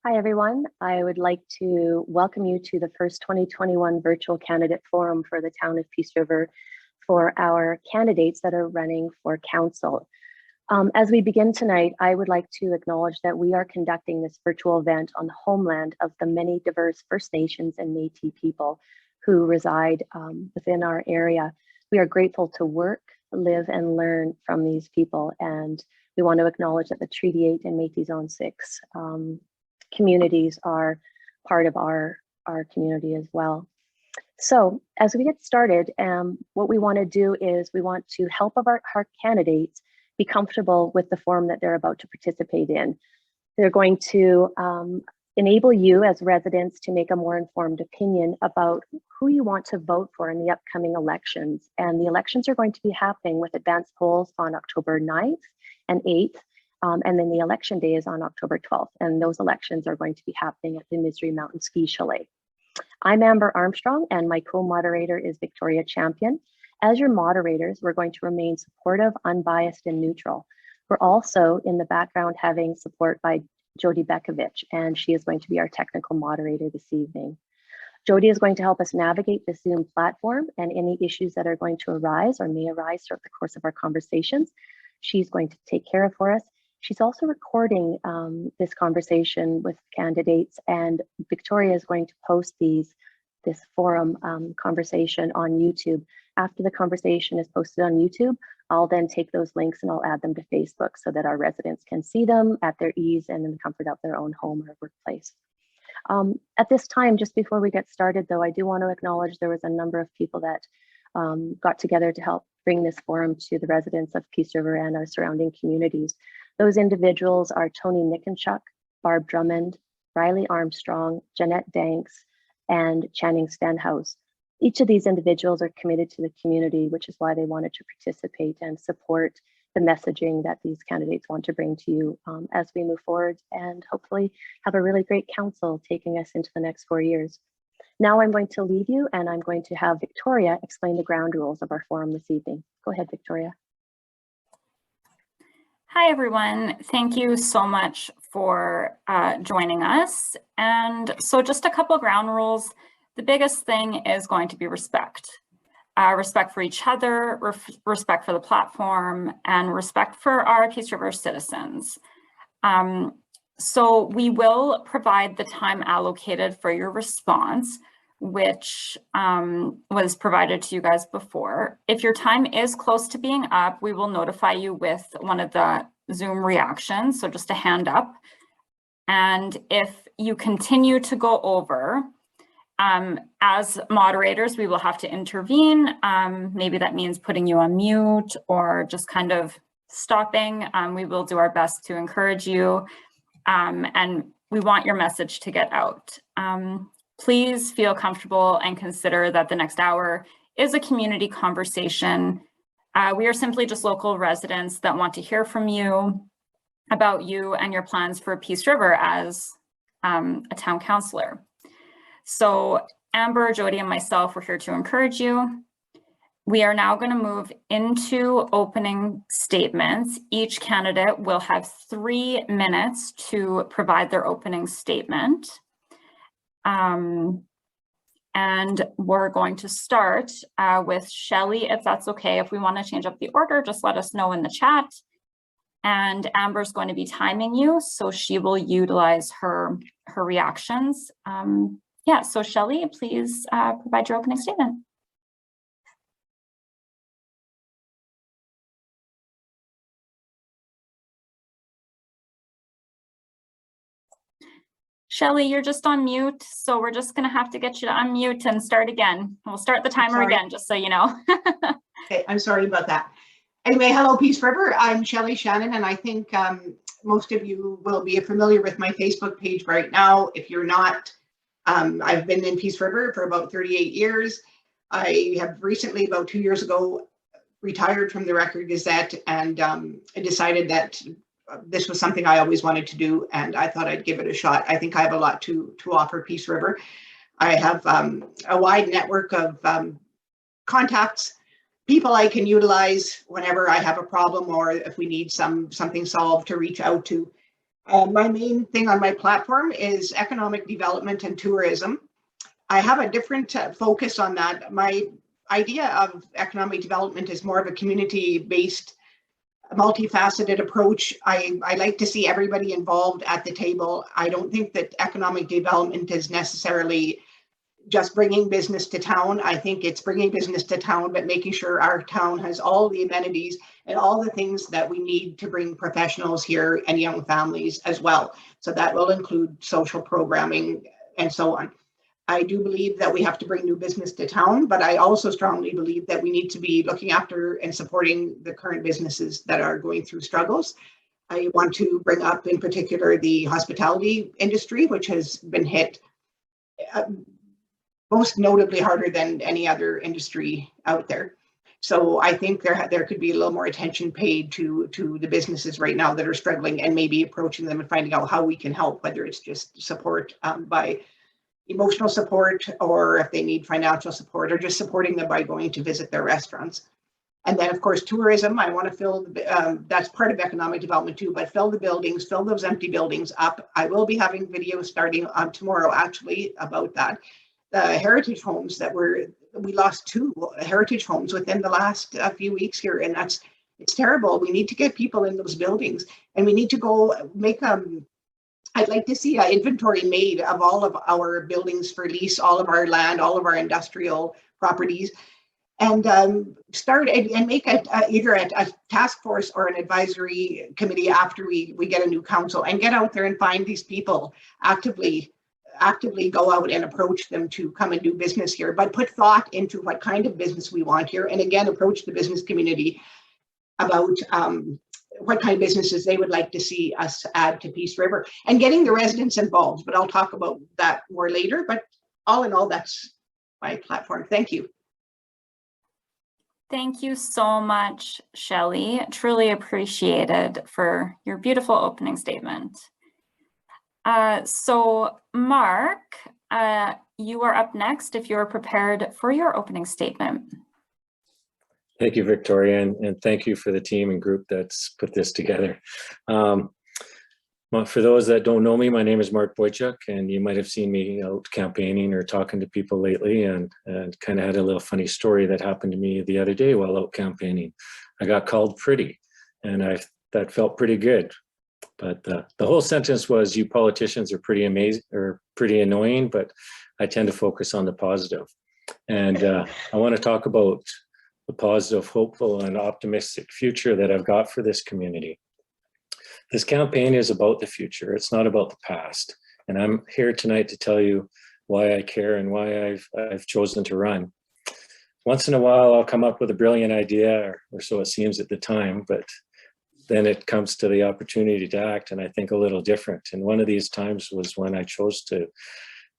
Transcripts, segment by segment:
Hi, everyone. I would like to welcome you to the first 2021 Virtual Candidate Forum for the town of Peace River for our candidates that are running for council. As we begin tonight, I would like to acknowledge that we are conducting this virtual event on the homeland of the many diverse First Nations and Métis people who reside within our area. We are grateful to work, live, and learn from these people, and we want to acknowledge that the Treaty 8 and Métis Zone 6 communities are part of our community as well. So as we get started, what we want to do is we want to help our candidates be comfortable with the forum that they're about to participate in. They're going to enable you as residents to make a more informed opinion about who you want to vote for in the upcoming elections. And the elections are going to be happening with advanced polls on October 9th and 8th. And then the election day is on October 12th. And those elections are going to be happening at the Misery Mountain Ski Chalet. I'm Amber Armstrong, and my co-moderator is Victoria Champion. As your moderators, we're going to remain supportive, unbiased, and neutral. We're also in the background having support by Jody Bekovich, and she is going to be our technical moderator this evening. Jody is going to help us navigate the Zoom platform and any issues that are going to arise or may arise throughout the course of our conversations. She's going to take care of for us. She's also recording this conversation with candidates, and Victoria is going to post this forum conversation on YouTube. After the conversation is posted on YouTube, I'll then take those links and I'll add them to Facebook so that our residents can see them at their ease and in the comfort of their own home or workplace. At this time, just before we get started though, I do want to acknowledge there was a number of people that got together to help bring this forum to the residents of Peace River and our surrounding communities. Those individuals are Tony Nickenchuk, Barb Drummond, Riley Armstrong, Jeanette Danks, and Channing Stenhouse. Each of these individuals are committed to the community, which is why they wanted to participate and support the messaging that these candidates want to bring to you as we move forward and hopefully have a really great council taking us into the next 4 years. Now I'm going to leave you and I'm going to have Victoria explain the ground rules of our forum this evening. Go ahead, Victoria. Hi, everyone. Thank you so much for joining us. And so just a couple ground rules. The biggest thing is going to be respect. Respect for each other, respect for the platform, and respect for our Peace River citizens. So we will provide the time allocated for your response, which was provided to you guys before. If your time is close to being up, we will notify you with one of the Zoom reactions, so just a hand up. And if you continue to go over, as moderators, we will have to intervene. Maybe that means putting you on mute or just kind of stopping. We will do our best to encourage you. And we want your message to get out. Please feel comfortable and consider that the next hour is a community conversation. We are simply just local residents that want to hear from you about you and your plans for Peace River as a town councillor. So Amber, Jody, and myself, we're here to encourage you. We are now going to move into opening statements. Each candidate will have 3 minutes to provide their opening statement. And we're going to start with Shelly, if that's okay. If we want to change up the order, just let us know in the chat. And Amber's going to be timing you, so she will utilize her reactions. Yeah, so Shelly, please provide your opening statement. Shelly, you're just on mute, so we're just going to have to get you to unmute and start again. We'll start the timer again, just so you know. Okay, I'm sorry about that. Anyway, hello, Peace River. I'm Shelly Shannon, and I think most of you will be familiar with my Facebook page right now. If you're not, I've been in Peace River for about 38 years. I have recently, about 2 years ago, retired from the Record Gazette, and I decided that this was something I always wanted to do, and I thought I'd give it a shot. I think I have a lot to offer Peace River. I have a wide network of contacts, people I can utilize whenever I have a problem or if we need something solved to reach out to. My main thing on my platform is economic development and tourism. I have a different focus on that. My idea of economic development is more of a community-based, multifaceted approach. I like to see everybody involved at the table. I don't think that economic development is necessarily just bringing business to town. I think it's bringing business to town, but making sure our town has all the amenities and all the things that we need to bring professionals here and young families as well. So that will include social programming and so on. I do believe that we have to bring new business to town, but I also strongly believe that we need to be looking after and supporting the current businesses that are going through struggles. I want to bring up in particular the hospitality industry, which has been hit most notably harder than any other industry out there. So I think there could be a little more attention paid to the businesses right now that are struggling, and maybe approaching them and finding out how we can help, whether it's just support by emotional support, or if they need financial support, or just supporting them by going to visit their restaurants. And then of course, tourism, I want to fill, that's part of economic development too, but fill the buildings, fill those empty buildings up. I will be having videos starting on tomorrow actually about that. The heritage homes that we lost 2 heritage homes within the last few weeks here, and it's terrible. We need to get people in those buildings, and we need to go make I'd like to see an inventory made of all of our buildings for lease, all of our land, all of our industrial properties, and start and make either a task force or an advisory committee after we get a new council, and get out there and find these people, actively go out and approach them to come and do business here, but put thought into what kind of business we want here, and again, approach the business community about what kind of businesses they would like to see us add to Peace River, and getting the residents involved. But I'll talk about that more later. But all in all, that's my platform. Thank you. Thank you so much, Shelly. Truly appreciated for your beautiful opening statement. So Marc, you are up next if you're prepared for your opening statement. Thank you, Victoria, and thank you for the team and group that's put this together. For those that don't know me, my name is Marc Boychuk, and you might have seen me out campaigning or talking to people lately, and kind of had a little funny story that happened to me the other day while out campaigning. I got called pretty, and that felt pretty good. But the whole sentence was, "You politicians are pretty amazing or pretty annoying," but I tend to focus on the positive. And I want to talk about the positive, hopeful, and optimistic future that I've got for this community. This campaign is about the future. It's not about the past. And I'm here tonight to tell you why I care and why I've chosen to run. Once in a while, I'll come up with a brilliant idea, or so it seems at the time, but then it comes to the opportunity to act, and I think a little different. And one of these times was when I chose to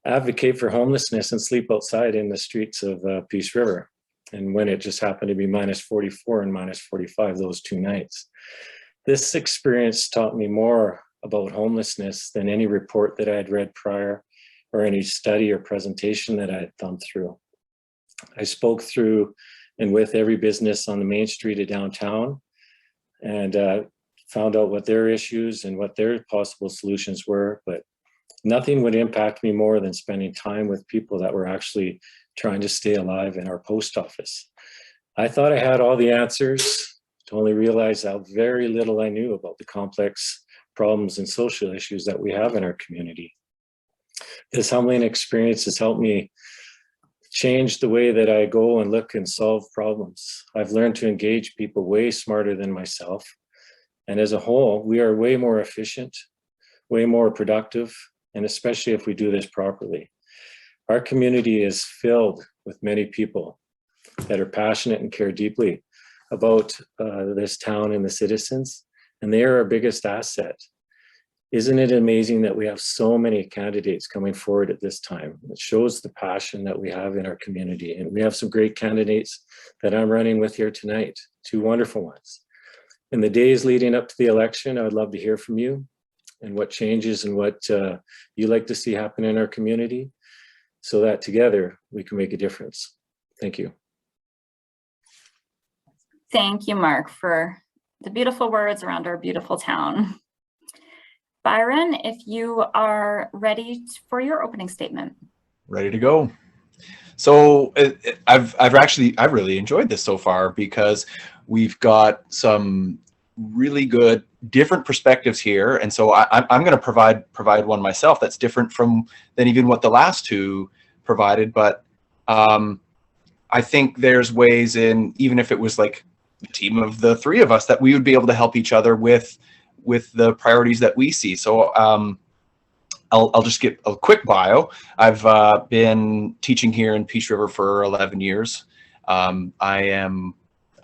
advocate for homelessness and sleep outside in the streets of Peace River. And when it just happened to be -44 and -45 those 2 nights. This experience taught me more about homelessness than any report that I had read prior, or any study or presentation that I had thumbed through. I spoke through and with every business on the main street of downtown, and found out what their issues and what their possible solutions were, but nothing would impact me more than spending time with people that were actually trying to stay alive in our post office. I thought I had all the answers, to only realize how very little I knew about the complex problems and social issues that we have in our community. This humbling experience has helped me change the way that I go and look and solve problems. I've learned to engage people way smarter than myself. And as a whole, we are way more efficient, way more productive, and especially if we do this properly. Our community is filled with many people that are passionate and care deeply about this town and the citizens, and they are our biggest asset. Isn't it amazing that we have so many candidates coming forward at this time? It shows the passion that we have in our community, and we have some great candidates that I'm running with here tonight, 2 wonderful ones. In the days leading up to the election, I would love to hear from you and what changes and what you like to see happen in our community, so that together we can make a difference. Thank you. Thank you, Marc, for the beautiful words around our beautiful town. Byron, if you are ready for your opening statement. Ready to go. So I've really enjoyed this so far because we've got some really good different perspectives here, and so I'm going to provide one myself that's different than even what the last two provided. But I think there's ways in, even if it was like a team of the three of us, that we would be able to help each other with the priorities that we see. So I'll just give a quick bio. I've been teaching here in Peace River for 11 years. I'm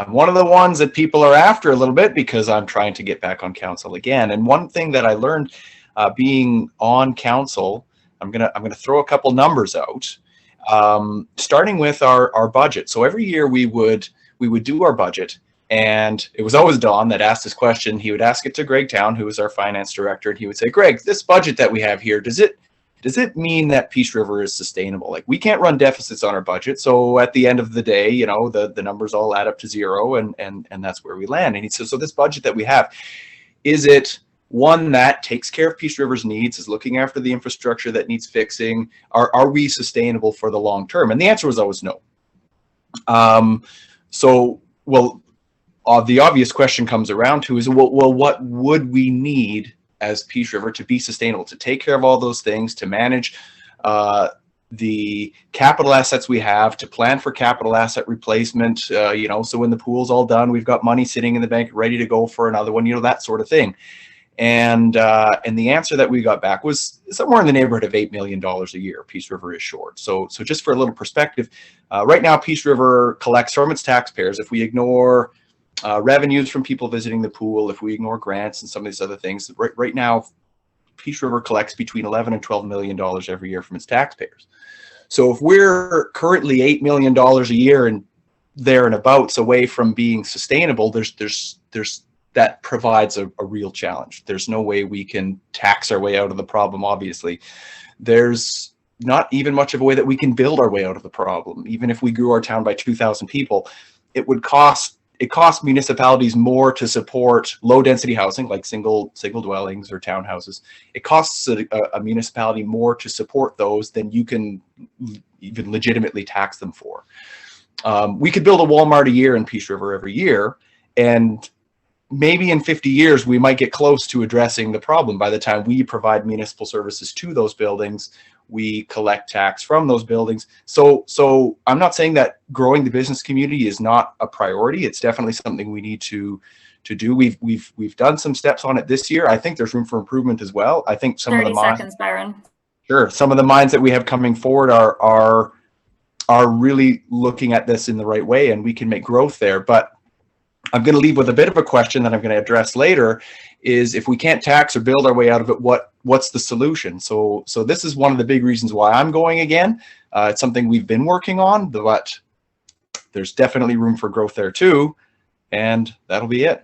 one of the ones that people are after a little bit because I'm trying to get back on council again. And one thing that I learned being on council, I'm gonna throw a couple numbers out, starting with our budget. So every year we would do our budget. And it was always Don that asked this question. He would ask it to Greg Town, who was our finance director, and he would say, "Greg, this budget that we have here, does it mean that Peace River is sustainable? Like, we can't run deficits on our budget. So at the end of the day, you know, the numbers all add up to zero, and that's where we land." And he says, "So this budget that we have, is it one that takes care of Peace River's needs, is looking after the infrastructure that needs fixing? Are we sustainable for the long term?" And the answer was always no. The obvious question comes around to is, well, what would we need as Peace River to be sustainable, to take care of all those things, to manage the capital assets we have, to plan for capital asset replacement, so when the pool's all done, we've got money sitting in the bank ready to go for another one, that sort of thing. And the answer that we got back was somewhere in the neighborhood of $8 million a year Peace River is short. So just for a little perspective, right now Peace River collects from its taxpayers, if we ignore revenues from people visiting the pool, if we ignore grants and some of these other things, right now Peace River collects between $11 and $12 million every year from its taxpayers. So if we're currently $8 million a year and there and abouts away from being sustainable, there's that provides a real challenge. There's no way we can tax our way out of the problem. Obviously, there's not even much of a way that we can build our way out of the problem. Even if we grew our town by 2,000 people, it costs municipalities more to support low density housing like single dwellings or townhouses. It costs a municipality more to support those than you can even legitimately tax them for. We could build a Walmart a year in Peace River every year, and maybe in 50 years we might get close to addressing the problem. By the time we provide municipal services to those buildings, we collect tax from those buildings. So I'm not saying that growing the business community is not a priority. It's definitely something we need to do. We've done some steps on it this year. I think there's room for improvement as well. I think some of the 30 seconds, Byron. Sure. Some of the minds that we have coming forward are really looking at this in the right way, and we can make growth there. But I'm going to leave with a bit of a question that I'm going to address later, is if we can't tax or build our way out of it, what's the solution? So this is one of the big reasons why I'm going again. It's something we've been working on, but there's definitely room for growth there too. And that'll be it.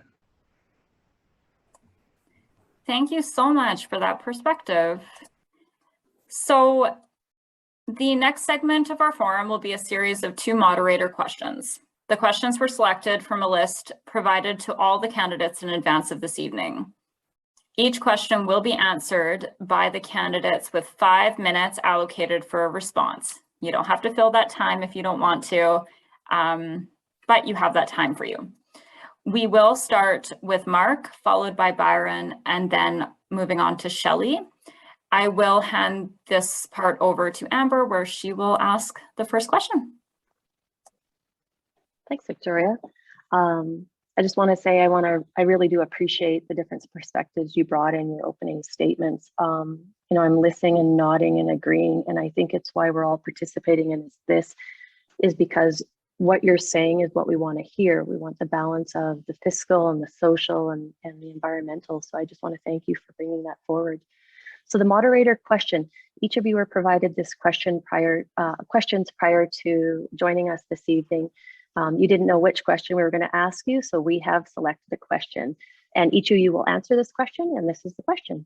Thank you so much for that perspective. So the next segment of our forum will be a series of 2 moderator questions. The questions were selected from a list provided to all the candidates in advance of this evening. Each question will be answered by the candidates with 5 minutes allocated for a response. You don't have to fill that time if you don't want to, but you have that time for you. We will start with Marc, followed by Byron, and then moving on to Shelly. I will hand this part over to Amber, where she will ask the first question. Thanks, Victoria. I just want to say I really do appreciate the different perspectives you brought in your opening statements. I'm listening and nodding and agreeing, and I think it's why we're all participating in this is because what you're saying is what we want to hear. We want the balance of the fiscal and the social and the environmental. So I just want to thank you for bringing that forward. So the moderator question, each of you were provided this questions prior to joining us this evening. You didn't know which question we were going to ask you, so we have selected a question, and each of you will answer this question, and this is the question.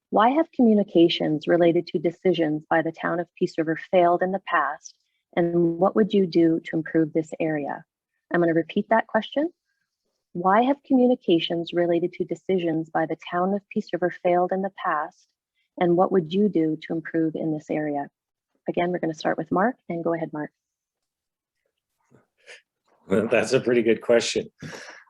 Why have communications related to decisions by the town of Peace River failed in the past, and what would you do to improve this area? I'm going to repeat that question. Why have communications related to decisions by the town of Peace River failed in the past? And what would you do to improve in this area? Again, we're going to start with Marc, and go ahead, Marc. Well, that's a pretty good question.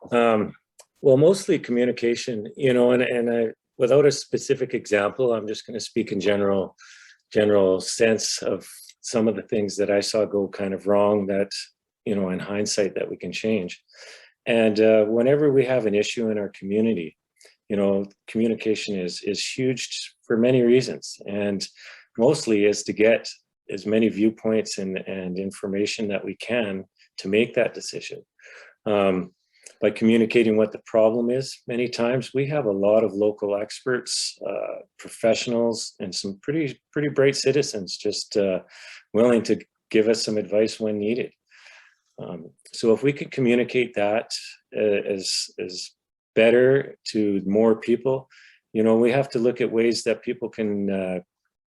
Well, mostly communication, you know, and without a specific example, I'm just going to speak in general sense of some of the things that I saw go kind of wrong that, you know, in hindsight that we can change. And whenever we have an issue in our community, you know, communication is huge for many reasons. And mostly is to get as many viewpoints and information that we can to make that decision. By communicating what the problem is, many times we have a lot of local experts, professionals, and some pretty bright citizens just willing to give us some advice when needed. So if we could communicate that as better to more people, you know, we have to look at ways that people can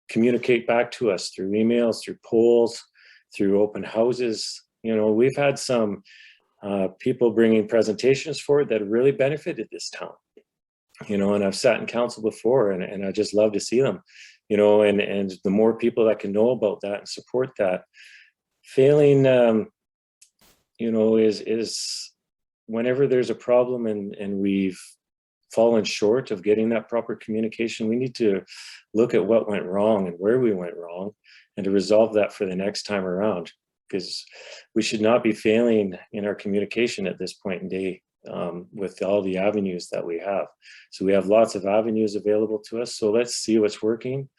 communicate back to us through emails, through polls, through open houses. You know, we've had some people bringing presentations forward that really benefited this town, you know, and I've sat in council before and I just love to see them, you know, and the more people that can know about that and support that. Failing, you know, is whenever there's a problem and we've fallen short of getting that proper communication, we need to look at what went wrong and where we went wrong and to resolve that for the next time around, because we should not be failing in our communication at this point in day with all the avenues that we have. So we have lots of avenues available to us. So let's see what's working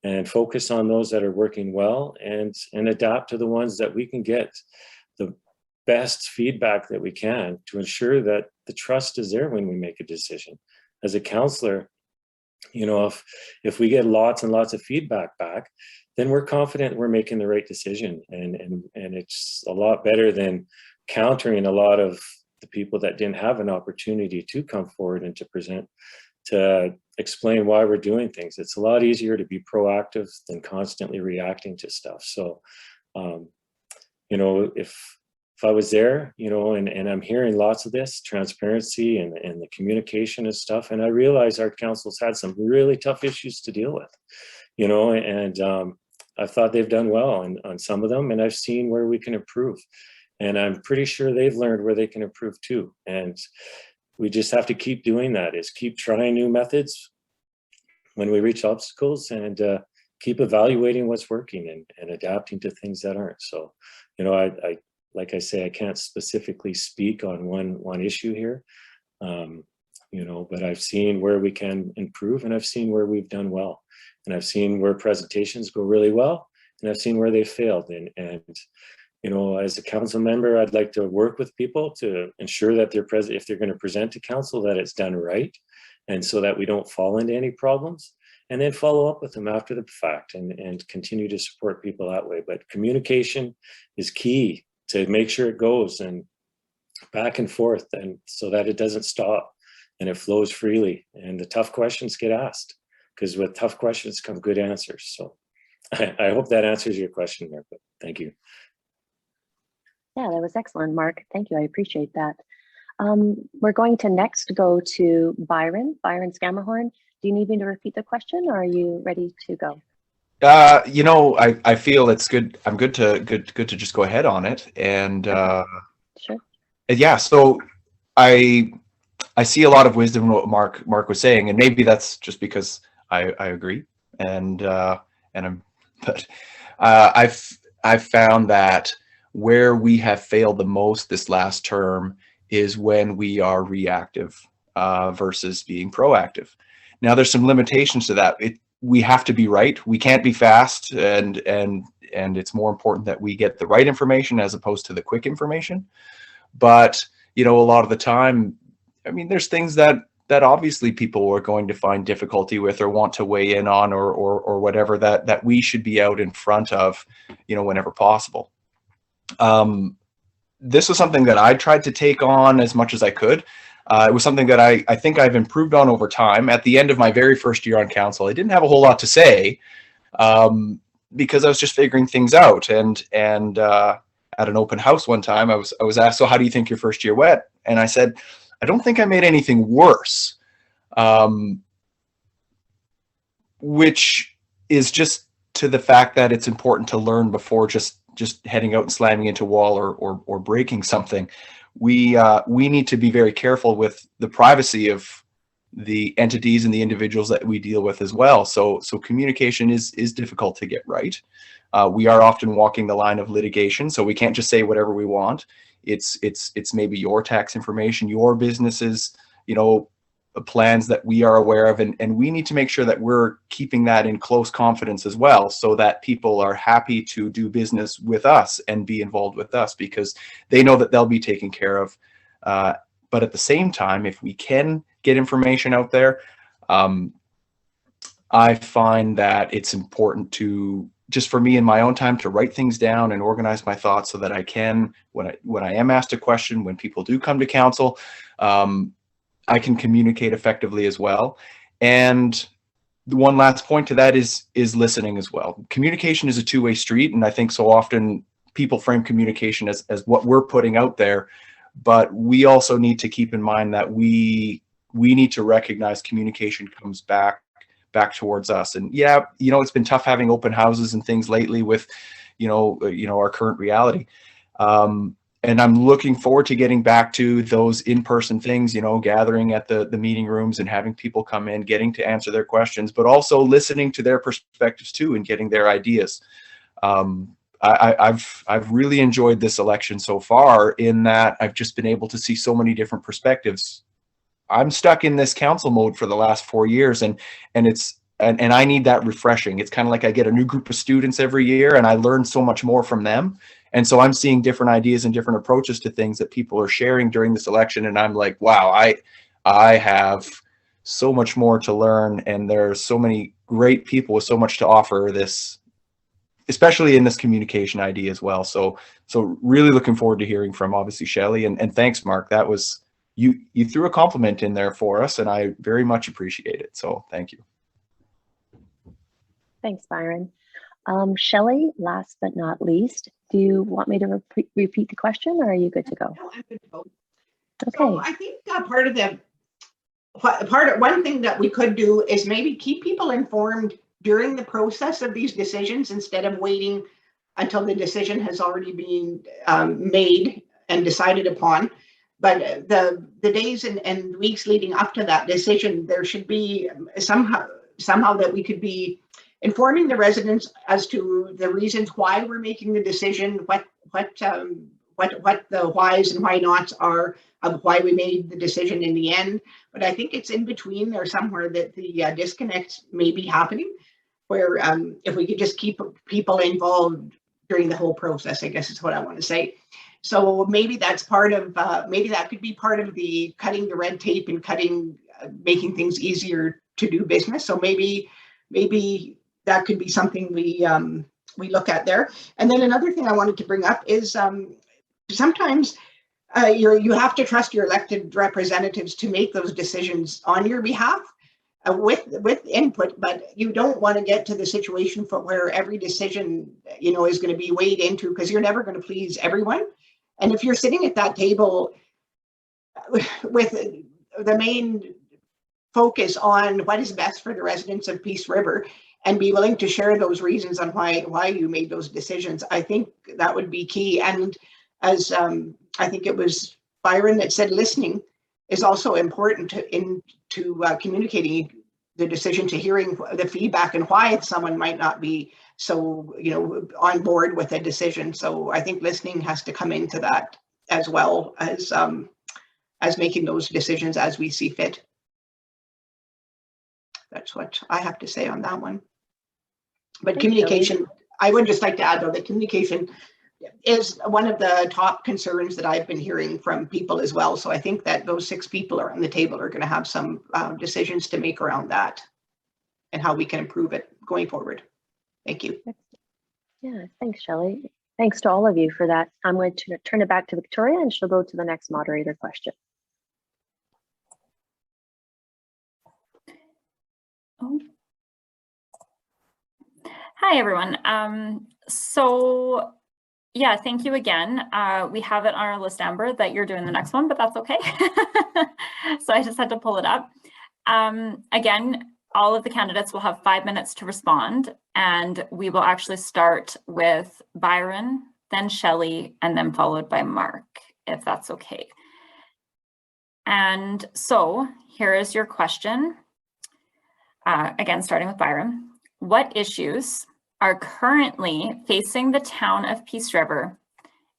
and focus on those that are working well and adapt to the ones that we can get the best feedback that we can to ensure that the trust is there when we make a decision. As a counselor, you know, if we get lots and lots of feedback back, then we're confident we're making the right decision. And it's a lot better than countering a lot of the people that didn't have an opportunity to come forward and to present, to explain why we're doing things. It's a lot easier to be proactive than constantly reacting to stuff. So, you know, if I was there, you know, and I'm hearing lots of this transparency and the communication and stuff, and I realize our council's had some really tough issues to deal with, you know, and I thought they've done well on some of them, and I've seen where we can improve. And I'm pretty sure they've learned where they can improve too. And we just have to keep doing that, is keep trying new methods when we reach obstacles and keep evaluating what's working and adapting to things that aren't. So, you know, I like I say, I can't specifically speak on one issue here, you know, but I've seen where we can improve and I've seen where we've done well. And I've seen where presentations go really well and I've seen where they failed. And you know, as a council member, I'd like to work with people to ensure that if they're going to present to council, that it's done right. And so that we don't fall into any problems, and then follow up with them after the fact and continue to support people that way. But communication is key to make sure it goes and back and forth, and so that it doesn't stop and it flows freely and the tough questions get asked, because with tough questions come good answers. So I hope that answers your question there, but thank you. Yeah, that was excellent, Marc. Thank you. I appreciate that. We're going to next go to Byron Schamehorn. Do you need me to repeat the question, or are you ready to go? You know, I feel it's good. I'm good to just go ahead on it. And Sure. Yeah, so I see a lot of wisdom in what Marc was saying, and maybe that's just because I agree. I've found that where we have failed the most this last term is when we are reactive versus being proactive. Now, there's some limitations to that. We have to be right. We can't be fast, and it's more important that we get the right information as opposed to the quick information. But you know, a lot of the time, I mean, there's things that obviously people are going to find difficulty with or want to weigh in on or whatever, that we should be out in front of, you know, whenever possible. This was something that I tried to take on as much as I could. It was something that I think I've improved on over time. At the end of my very first year on council, I didn't have a whole lot to say because I was just figuring things out. And at an open house one time, I was asked, "So how do you think your first year went?" And I said, I don't think I made anything worse, which is just to the fact that it's important to learn before just heading out and slamming into a wall or breaking something. We need to be very careful with the privacy of the entities and the individuals that we deal with as well. So communication is difficult to get right. We are often walking the line of litigation, so we can't just say whatever we want. It's maybe your tax information, your business's, plans that we are aware of, and we need to make sure that we're keeping that in close confidence as well, so that people are happy to do business with us and be involved with us because they know that they'll be taken care of. But at the same time, if we can get information out there, I find that it's important to, just for me in my own time, to write things down and organize my thoughts so that I can, when I am asked a question, when people do come to council, I can communicate effectively as well. And the one last point to that is listening as well. Communication is a two-way street, and I think so often people frame communication as what we're putting out there, but we also need to keep in mind that we need to recognize communication comes back towards us. And yeah, it's been tough having open houses and things lately with, our current reality. And I'm looking forward to getting back to those in-person things, gathering at the meeting rooms and having people come in, getting to answer their questions, but also listening to their perspectives too and getting their ideas. I've really enjoyed this election so far in that I've just been able to see so many different perspectives. I'm stuck in this council mode for the last 4 years, and I need that refreshing. It's kind of like I get a new group of students every year and I learn so much more from them. And so I'm seeing different ideas and different approaches to things that people are sharing during this election. And I'm like, wow, I have so much more to learn. And there's so many great people with so much to offer this, especially in this communication idea as well. So really looking forward to hearing from obviously Shelly, and thanks, Marc. That was, you threw a compliment in there for us and I very much appreciate it. So thank you. Thanks, Byron. Shelly, last but not least, do you want me to repeat the question, or are you good to go? No, I'm good to go. Okay. So I think one thing that we could do is maybe keep people informed during the process of these decisions instead of waiting until the decision has already been made and decided upon. But the days and weeks leading up to that decision, there should be somehow that we could be informing the residents as to the reasons why we're making the decision, what the whys and why nots are of why we made the decision in the end. But I think it's in between there somewhere that the disconnect may be happening, where if we could just keep people involved during the whole process, I guess is what I want to say. So maybe that's part of, maybe that could be part of the cutting the red tape and making things easier to do business. So maybe that could be something we look at there. And then another thing I wanted to bring up is sometimes you have to trust your elected representatives to make those decisions on your behalf with input, but you don't want to get to the situation where every decision is going to be weighed into, because you're never going to please everyone. And if you're sitting at that table with the main focus on what is best for the residents of Peace River, and be willing to share those reasons on why you made those decisions, I think that would be key. And as I think it was Byron that said, listening is also important to communicating the decision, to hearing the feedback and why someone might not be so on board with a decision. So I think listening has to come into that as well as making those decisions as we see fit. That's what I have to say on that one. But communication, I would just like to add though, that communication is one of the top concerns that I've been hearing from people as well. So I think that those 6 people around the table are going to have some decisions to make around that and how we can improve it going forward. Thank you. Yeah, thanks, Shelly. Thanks to all of you for that. I'm going to turn it back to Victoria and she'll go to the next moderator question. Oh. Hi, everyone. So Yeah, thank you again. We have it on our list, Amber, that you're doing the next one, but that's okay. So I just had to pull it up. Again, all of the candidates will have 5 minutes to respond, and we will actually start with Byron, then Shelly, and then followed by Marc, if that's okay. And so here is your question. Again, starting with Byron. What issues are currently facing the town of Peace River,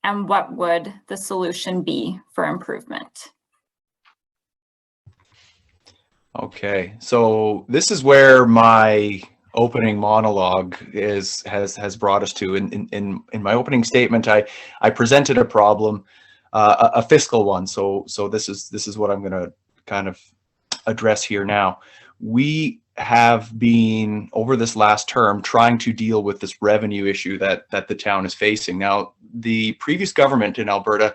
and what would the solution be for improvement? Okay, so this is where my opening monologue has brought us to. In my opening statement, I presented a problem, a fiscal one. So this is what I'm going to kind of address here now. We have been, over this last term, trying to deal with this revenue issue that the town is facing. Now, the previous government in Alberta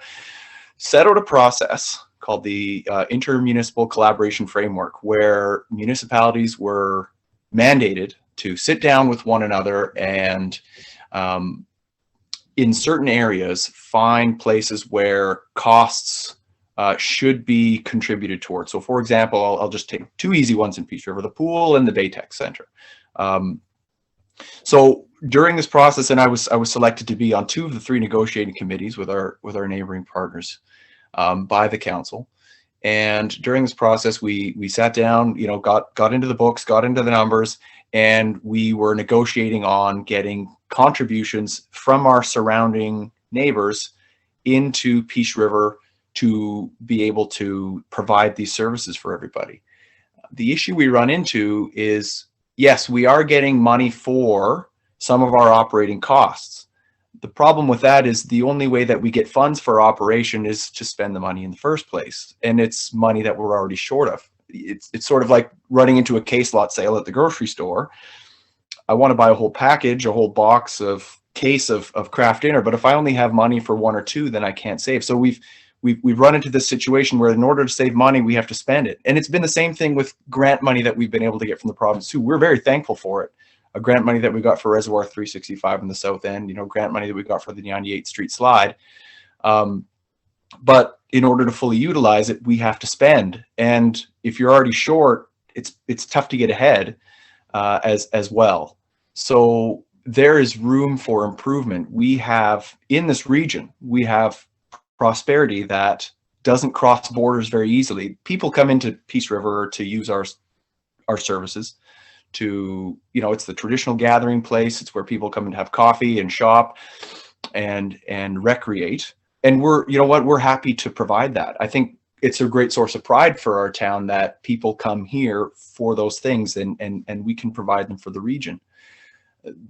set out a process called the Intermunicipal Collaboration Framework, where municipalities were mandated to sit down with one another and in certain areas find places where costs should be contributed towards. So for example, I'll just take two easy ones in Peace River, the pool and the Baytech Center. So during this process, and I was selected to be on 2 of the 3 negotiating committees with our neighboring partners by the council. And during this process, we sat down, you know, got into the books, got into the numbers, and we were negotiating on getting contributions from our surrounding neighbors into Peace River to be able to provide these services for everybody. The issue we run into is, yes, we are getting money for some of our operating costs. The problem with that is the only way that we get funds for operation is to spend the money in the first place. And it's money that we're already short of. It's sort of like running into a case lot sale at the grocery store. I want to buy a whole package, a whole box of case of craft dinner, but if I only have money for 1 or 2, then I can't save. So we've run into this situation where in order to save money, we have to spend it. And it's been the same thing with grant money that we've been able to get from the province too. We're very thankful for it. A grant money that we got for Reservoir 365 in the South End, you know, grant money that we got for the 98th Street slide. But in order to fully utilize it, we have to spend. And if you're already short, it's tough to get ahead as well. So there is room for improvement. We have, in this region, we have prosperity that doesn't cross borders very easily. People come into Peace River to use our services. To, you know, it's the traditional gathering place. It's where people come and have coffee and shop and recreate. And we're, you know what, we're happy to provide that. I think it's a great source of pride for our town that people come here for those things, and we can provide them for the region.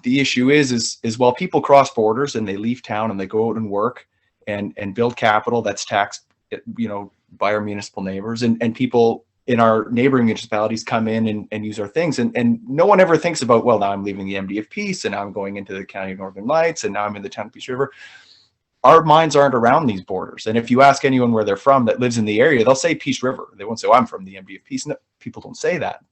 The issue is while people cross borders and they leave town and they go out and work and build capital that's taxed, you know, by our municipal neighbors, and people in our neighboring municipalities come in and use our things. And no one ever thinks about, well, now I'm leaving the MD of Peace and now I'm going into the County of Northern Lights and now I'm in the town of Peace River. Our minds aren't around these borders. And if you ask anyone where they're from that lives in the area, they'll say Peace River. They won't say, oh, I'm from the MD of Peace. No, people don't say that.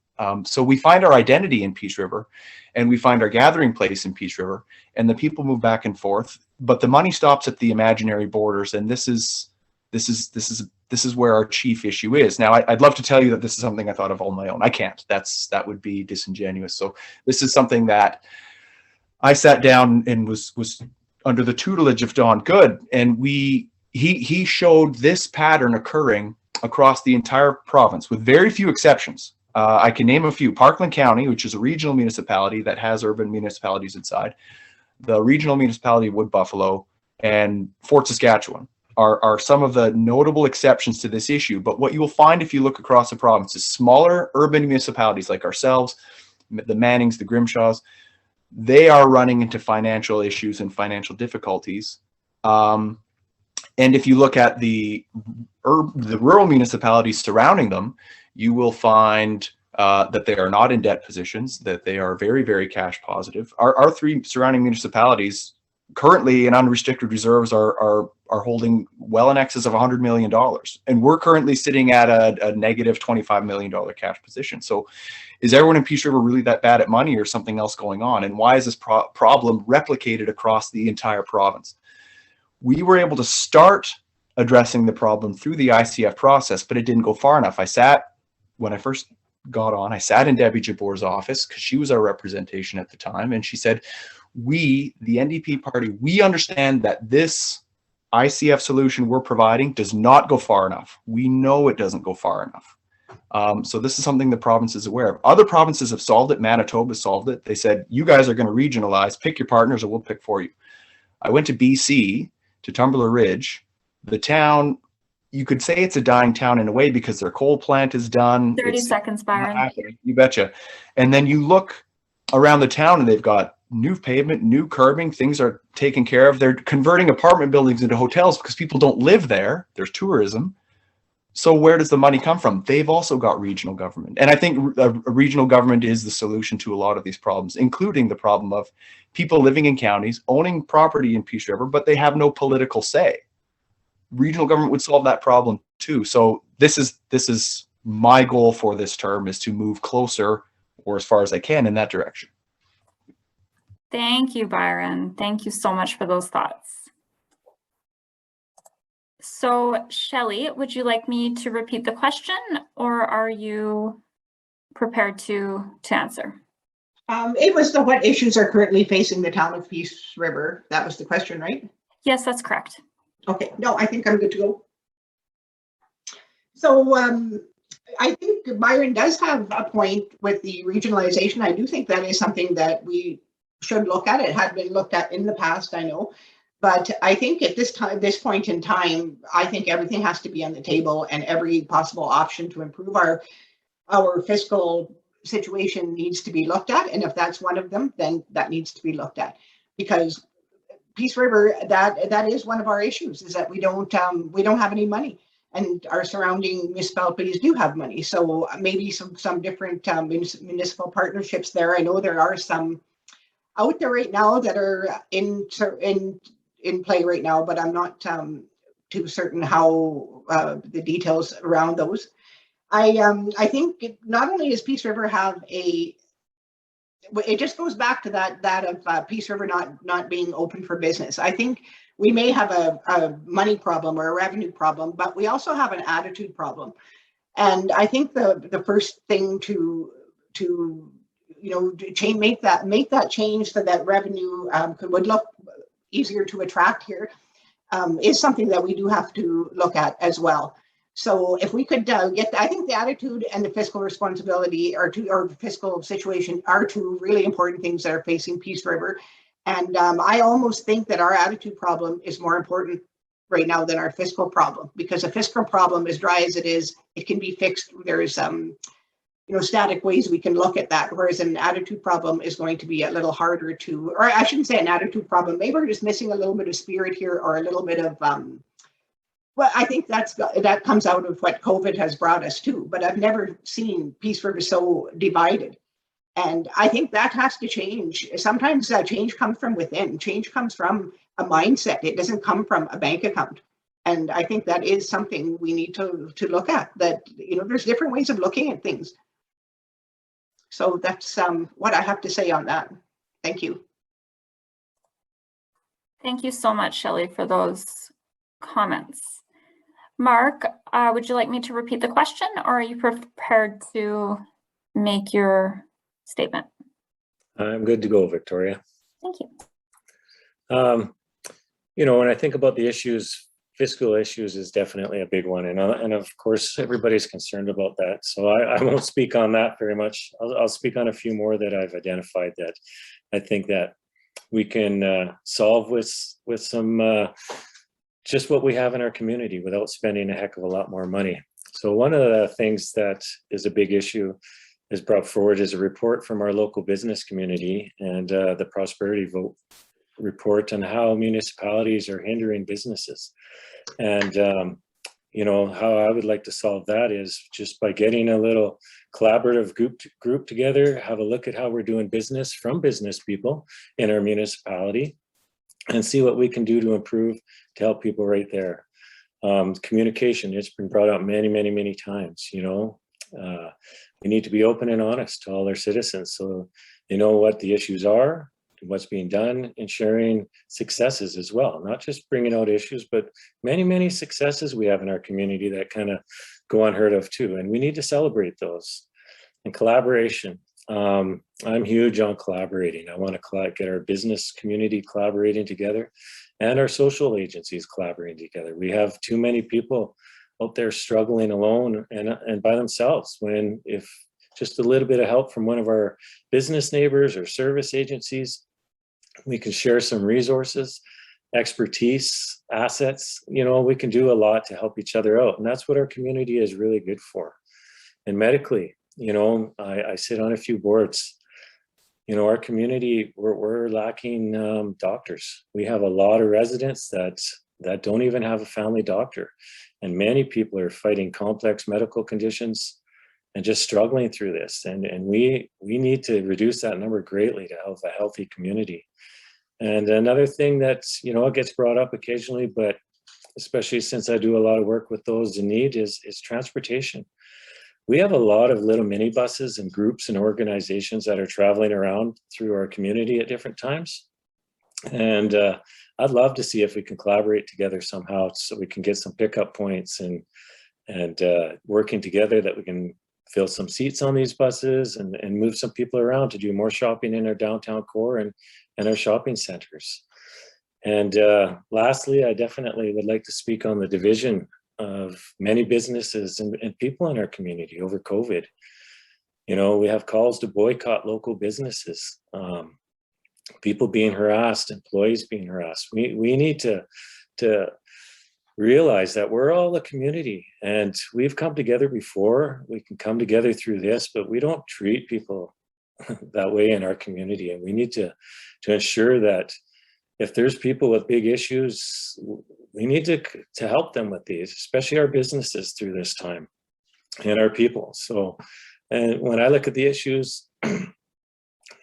So we find our identity in Peace River, and we find our gathering place in Peace River, and the people move back and forth, but the money stops at the imaginary borders. And this is where our chief issue is. Now, I'd love to tell you that this is something I thought of on my own. I can't. That would be disingenuous. So this is something that I sat down and was under the tutelage of Don Good, and he showed this pattern occurring across the entire province with very few exceptions. I can name a few. Parkland County, which is a regional municipality that has urban municipalities inside, the regional municipality of Wood Buffalo, and Fort Saskatchewan are some of the notable exceptions to this issue. But what you will find if you look across the province is smaller urban municipalities like ourselves, the Mannings, the Grimshaws, they are running into financial issues and financial difficulties. And if you look at the rural municipalities surrounding them, you will find that they are not in debt positions, that they are very, very cash positive. Our 3 surrounding municipalities currently in unrestricted reserves are holding well in excess of $100 million. And we're currently sitting at a negative $25 million cash position. So is everyone in Peace River really that bad at money, or something else going on? And why is this problem replicated across the entire province? we were able to start addressing the problem through the ICF process, but it didn't go far enough. When I first got on, I sat in Debbie Jabour's office because she was our representation at the time. And she said, we, the NDP party, we understand that this ICF solution we're providing does not go far enough. We know it doesn't go far enough. So this is something the province is aware of. Other provinces have solved it. Manitoba solved it. They said, you guys are going to regionalize, pick your partners, or we'll pick for you. I went to BC, to Tumbler Ridge. The town, you could say it's a dying town in a way because their coal plant is done. 30 seconds, Byron. You betcha. And then you look around the town and they've got new pavement, new curbing, things are taken care of. They're converting apartment buildings into hotels because people don't live there. There's tourism. So where does the money come from? They've also got regional government. And I think a regional government is the solution to a lot of these problems, including the problem of people living in counties, owning property in Peace River, but they have no political say. Regional government would solve that problem too. So this is my goal for this term, is to move closer, or as far as I can, in that direction. Thank you, Byron. Thank you so much for those thoughts. So, Shelly, would you like me to repeat the question, or are you prepared to answer? It was what issues are currently facing the town of Peace River. That was the question, right? Yes, that's correct. Okay, no, I think I'm good to go. So I think Byron does have a point with the regionalization. I do think that is something that we should look at. It had been looked at in the past, I know. But I think at this point in time, I think everything has to be on the table, and every possible option to improve our fiscal situation needs to be looked at. And if that's one of them, then that needs to be looked at, because Peace River, that is one of our issues, is that we don't have any money, and our surrounding municipalities do have money. So maybe some different municipal partnerships there. I know there are some out there right now that are in play right now, but I'm not too certain how the details around those. I think not only does Peace River have it just goes back to that of Peace River not being open for business. I think we may have a money problem or a revenue problem, but we also have an attitude problem. And I think the first thing to make that change so that revenue would look easier to attract here is something that we do have to look at as well. So if we could I think the attitude and the fiscal responsibility or fiscal situation are two really important things that are facing Peace River. And I almost think that our attitude problem is more important right now than our fiscal problem, because a fiscal problem, as dry as it is, it can be fixed. There's static ways we can look at that, whereas an attitude problem is going to be a little harder to, or I shouldn't say an attitude problem, maybe we're just missing a little bit of spirit here, or a little bit of well, I think that comes out of what COVID has brought us to, but I've never seen Peace River so divided. And I think that has to change. Sometimes that change comes from within. Change comes from a mindset. It doesn't come from a bank account. And I think that is something we need to look at, that, there's different ways of looking at things. So that's what I have to say on that. Thank you. Thank you so much, Shelly, for those comments. Marc, would you like me to repeat the question, or are you prepared to make your statement? I'm good to go, Victoria. Thank you. When I think about the issues, fiscal issues is definitely a big one. And of course, everybody's concerned about that. So I won't speak on that very much. I'll speak on a few more that I've identified that I think that we can solve with some just what we have in our community without spending a heck of a lot more money. So one of the things that is a big issue is brought forward is a report from our local business community and the Prosperity Vote report on how municipalities are hindering businesses. And, how I would like to solve that is just by getting a little collaborative group together, have a look at how we're doing business from business people in our municipality, and see what we can do to improve to help people right there. Communication, it's been brought up many, many, many times, we need to be open and honest to all our citizens so they know what the issues are what's being done and sharing successes as well. Not just bringing out issues, but many, many successes we have in our community that kind of go unheard of too. And we need to celebrate those. And collaboration. I'm huge on collaborating. I want to get our business community collaborating together and our social agencies collaborating together. We have too many people out there struggling alone and by themselves, when if just a little bit of help from one of our business neighbors or service agencies, we can share some resources, expertise, assets. You know, we can do a lot to help each other out. And that's what our community is really good for. And medically, you know, I sit on a few boards. You know, our community, we're lacking doctors. We have a lot of residents that don't even have a family doctor. And many people are fighting complex medical conditions and just struggling through this. And we need to reduce that number greatly to have a healthy community. And another thing that, you know, it gets brought up occasionally, but especially since I do a lot of work with those in need, is transportation. We have a lot of little minibuses and groups and organizations that are traveling around through our community at different times. And I'd love to see if we can collaborate together somehow so we can get some pickup points and working together, that we can fill some seats on these buses and move some people around to do more shopping in our downtown core and our shopping centers. And lastly, I definitely would like to speak on the division of many businesses and people in our community over COVID. You know, we have calls to boycott local businesses, people being harassed, employees being harassed. We need to realize that we're all a community, and we've come together before. We can come together through this, but we don't treat people that way in our community. And we need to ensure that if there's people with big issues, we need to help them with these, especially our businesses through this time and our people. So, and when I look at the issues, you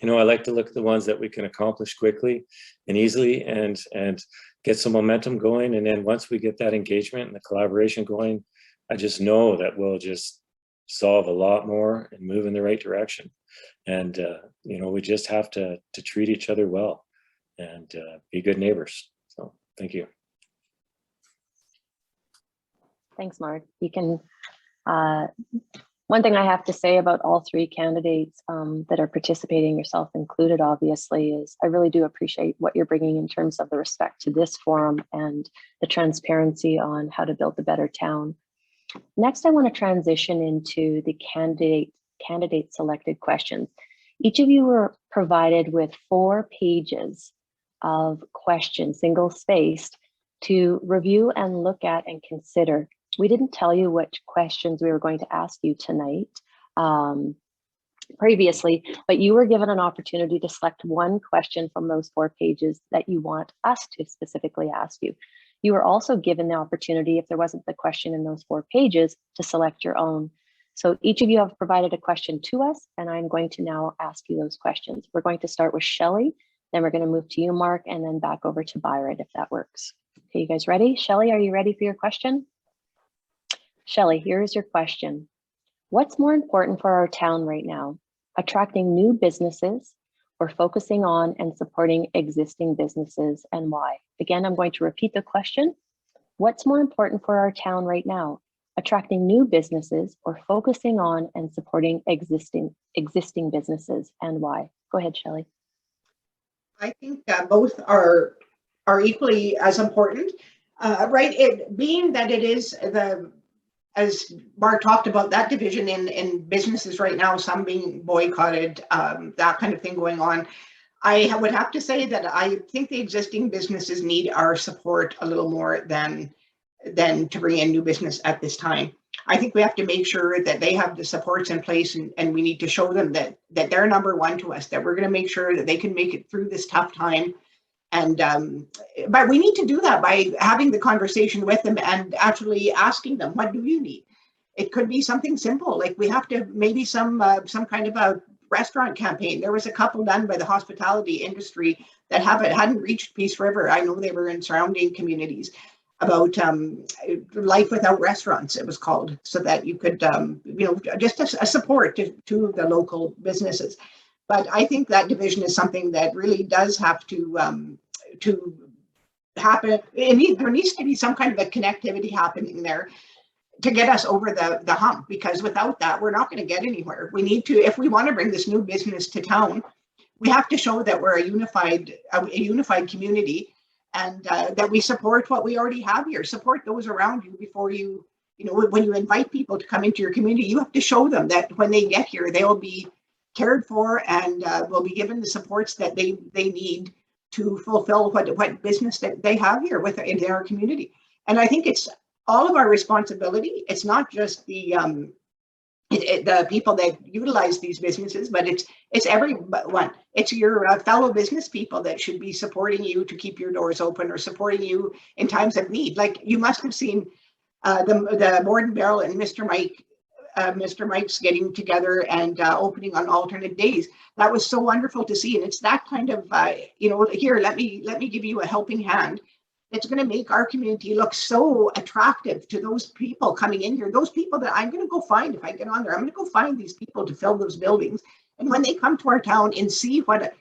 know, I like to look at the ones that we can accomplish quickly and easily and get some momentum going. And then once we get that engagement and the collaboration going, I just know that we'll just solve a lot more and move in the right direction. And, you know, we just have to treat each other well and be good neighbors. So thank you. Thanks, Mark. You can, one thing I have to say about all three candidates that are participating, yourself included, obviously, is I really do appreciate what you're bringing in terms of the respect to this forum and the transparency on how to build a better town. Next, I want to transition into the candidate selected questions. Each of you were provided with 4 pages of questions, single spaced, to review and look at and consider. We didn't tell you which questions we were going to ask you tonight previously, but you were given an opportunity to select one question from those 4 pages that you want us to specifically ask you. You were also given the opportunity, if there wasn't the question in those 4 pages, to select your own. So each of you have provided a question to us, and I'm going to now ask you those questions. We're going to start with Shelly, then we're going to move to you, Mark, and then back over to Byron, if that works. Okay, you guys ready? Shelly, are you ready for your question? Shelly, here's your question. What's more important for our town right now? Attracting new businesses or focusing on and supporting existing businesses, and why? Again, I'm going to repeat the question. What's more important for our town right now? Attracting new businesses or focusing on and supporting existing businesses, and why? Go ahead, Shelly. I think both are equally as important, right? It being that it is as Mark talked about, that division in businesses right now, some being boycotted, that kind of thing going on. I would have to say that I think the existing businesses need our support a little more than to bring in new business at this time. I think we have to make sure that they have the supports in place, and we need to show them that they're number one to us, that we're going to make sure that they can make it through this tough time. And but we need to do that by having the conversation with them and actually asking them, what do you need? It could be something simple, like we have to maybe some kind of a restaurant campaign. There was a couple done by the hospitality industry that hadn't reached Peace River. I know they were in surrounding communities, about life without restaurants, it was called, so that you could, you know, just a support to the local businesses. But I think that division is something that really does have to happen. There needs to be some kind of a connectivity happening there to get us over the hump, because without that, we're not going to get anywhere. We need to, if we want to bring this new business to town, we have to show that we're a unified community, and that we support what we already have here. Support those around you before you when you invite people to come into your community, you have to show them that when they get here, they will be cared for and will be given the supports that they need to fulfill what business that they have here in their community. And I think it's all of our responsibility. It's not just the people that utilize these businesses, but it's everyone. It's your fellow business people that should be supporting you to keep your doors open, or supporting you in times of need. Like you must have seen the Board and Barrel and Mr. Mike's getting together and opening on alternate days. That was so wonderful to see. And it's that kind of, here, let me give you a helping hand. It's going to make our community look so attractive to those people coming in here. Those people that I'm going to go find, if I get on there, I'm going to go find these people to fill those buildings. And when they come to our town and see what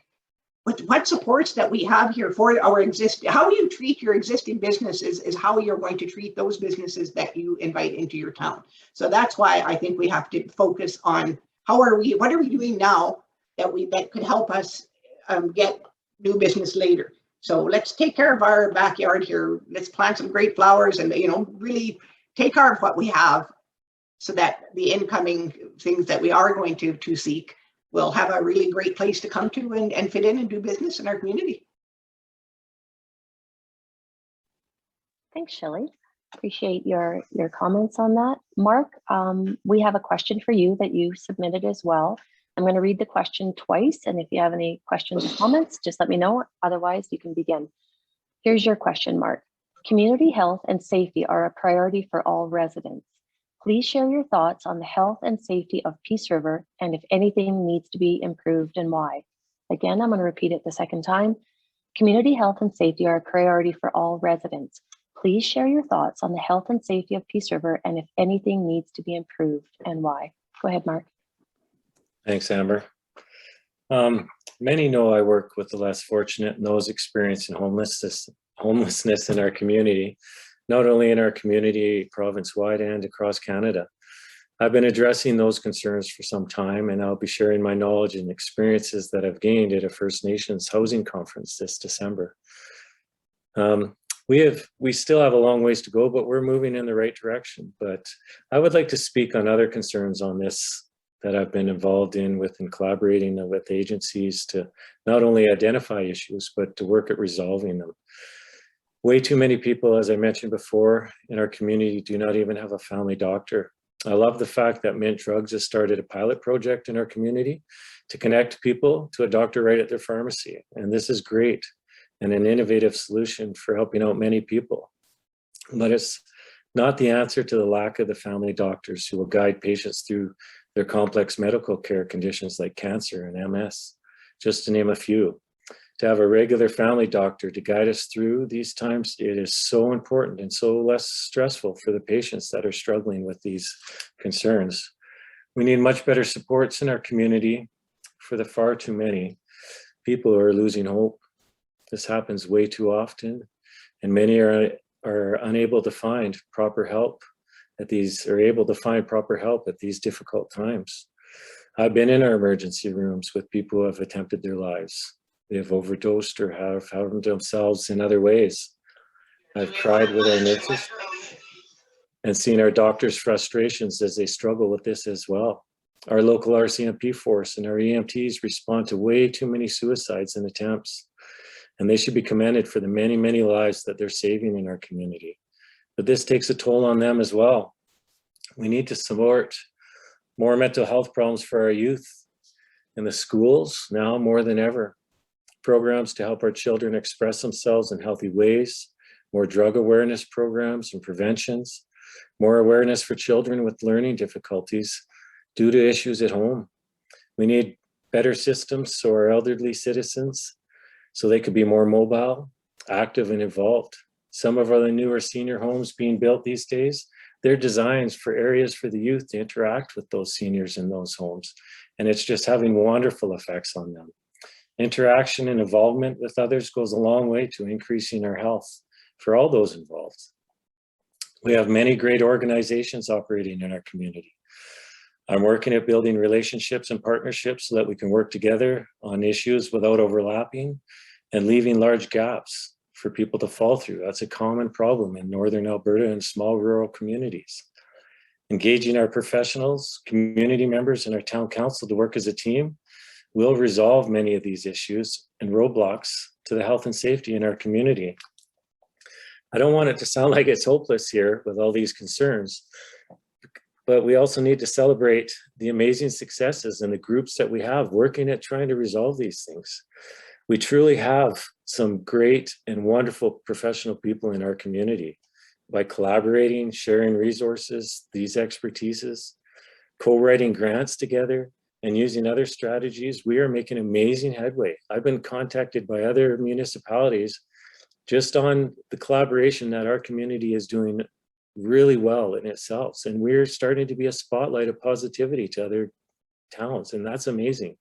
supports that we have here for our existing, how you treat your existing businesses is how you're going to treat those businesses that you invite into your town. So that's why I think we have to focus on what are we doing now that could help us get new business later. So let's take care of our backyard here. Let's plant some great flowers and really take care of what we have, so that the incoming things that we are going to seek will have a really great place to come to and fit in and do business in our community. Thanks, Shelly. Appreciate your comments on that. Marc, we have a question for you that you submitted as well. I'm going to read the question twice, and if you have any questions or comments, just let me know. Otherwise, you can begin. Here's your question, Marc. Community health and safety are a priority for all residents. Please share your thoughts on the health and safety of Peace River, and if anything needs to be improved and why. Again, I'm going to repeat it the second time. Community health and safety are a priority for all residents. Please share your thoughts on the health and safety of Peace River, and if anything needs to be improved and why. Go ahead, Marc. Thanks, Amber. Many know I work with the less fortunate and those experiencing homelessness in our community, not only in our community province-wide and across Canada. I've been addressing those concerns for some time, and I'll be sharing my knowledge and experiences that I've gained at a First Nations housing conference this December. We still have a long ways to go, but we're moving in the right direction. But I would like to speak on other concerns on this that I've been involved in collaborating with agencies to not only identify issues, but to work at resolving them. Way too many people, as I mentioned before, in our community do not even have a family doctor. I love the fact that Mint Drugs has started a pilot project in our community to connect people to a doctor right at their pharmacy. And this is great and an innovative solution for helping out many people. But it's not the answer to the lack of the family doctors who will guide patients through their complex medical care conditions like cancer and MS, just to name a few. To have a regular family doctor to guide us through these times, it is so important and so less stressful for the patients that are struggling with these concerns. We need much better supports in our community for the far too many people who are losing hope. This happens way too often, and many are unable to find proper help at these difficult times. I've been in our emergency rooms with people who have attempted their lives. They have overdosed or have harmed themselves in other ways. I've cried with our nurses and seen our doctors' frustrations as they struggle with this as well. Our local RCMP force and our EMTs respond to way too many suicides and attempts, and they should be commended for the many, many lives that they're saving in our community. But this takes a toll on them as well. We need to support more mental health programs for our youth in the schools now more than ever. Programs to help our children express themselves in healthy ways, more drug awareness programs and preventions, more awareness for children with learning difficulties due to issues at home. We need better systems so our elderly citizens, so they could be more mobile, active, and involved. Some of our newer senior homes being built these days, they're designed for areas for the youth to interact with those seniors in those homes and it's just having wonderful effects on them. Interaction and involvement with others goes a long way to increasing our health for all those involved. We have many great organizations operating in our community. I'm working at building relationships and partnerships so that we can work together on issues without overlapping and leaving large gaps for people to fall through. That's a common problem in Northern Alberta and small rural communities. Engaging our professionals, community members, and our town council to work as a team will resolve many of these issues and roadblocks to the health and safety in our community. I don't want it to sound like it's hopeless here with all these concerns, but we also need to celebrate the amazing successes and the groups that we have working at trying to resolve these things. We truly have some great and wonderful professional people in our community. By collaborating, sharing resources, these expertises, co-writing grants together, and using other strategies, we are making amazing headway. I've been contacted by other municipalities just on the collaboration that our community is doing really well in itself. And we're starting to be a spotlight of positivity to other towns, and that's amazing.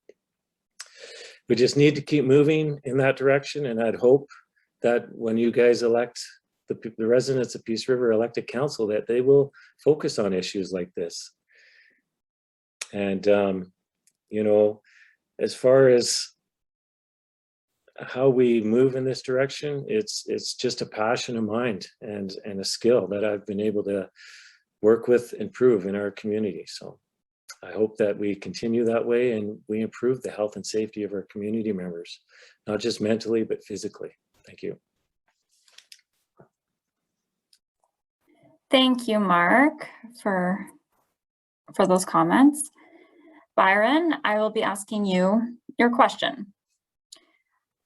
We just need to keep moving in that direction, and I'd hope that when you guys elect the residents of Peace River elected council, that they will focus on issues like this. And, you know, as far as how we move in this direction, it's just a passion of mine and a skill that I've been able to work with and improve in our community. So I hope that we continue that way and we improve the health and safety of our community members, not just mentally, but physically. Thank you. Thank you, Marc, for those comments. Byron, I will be asking you your question.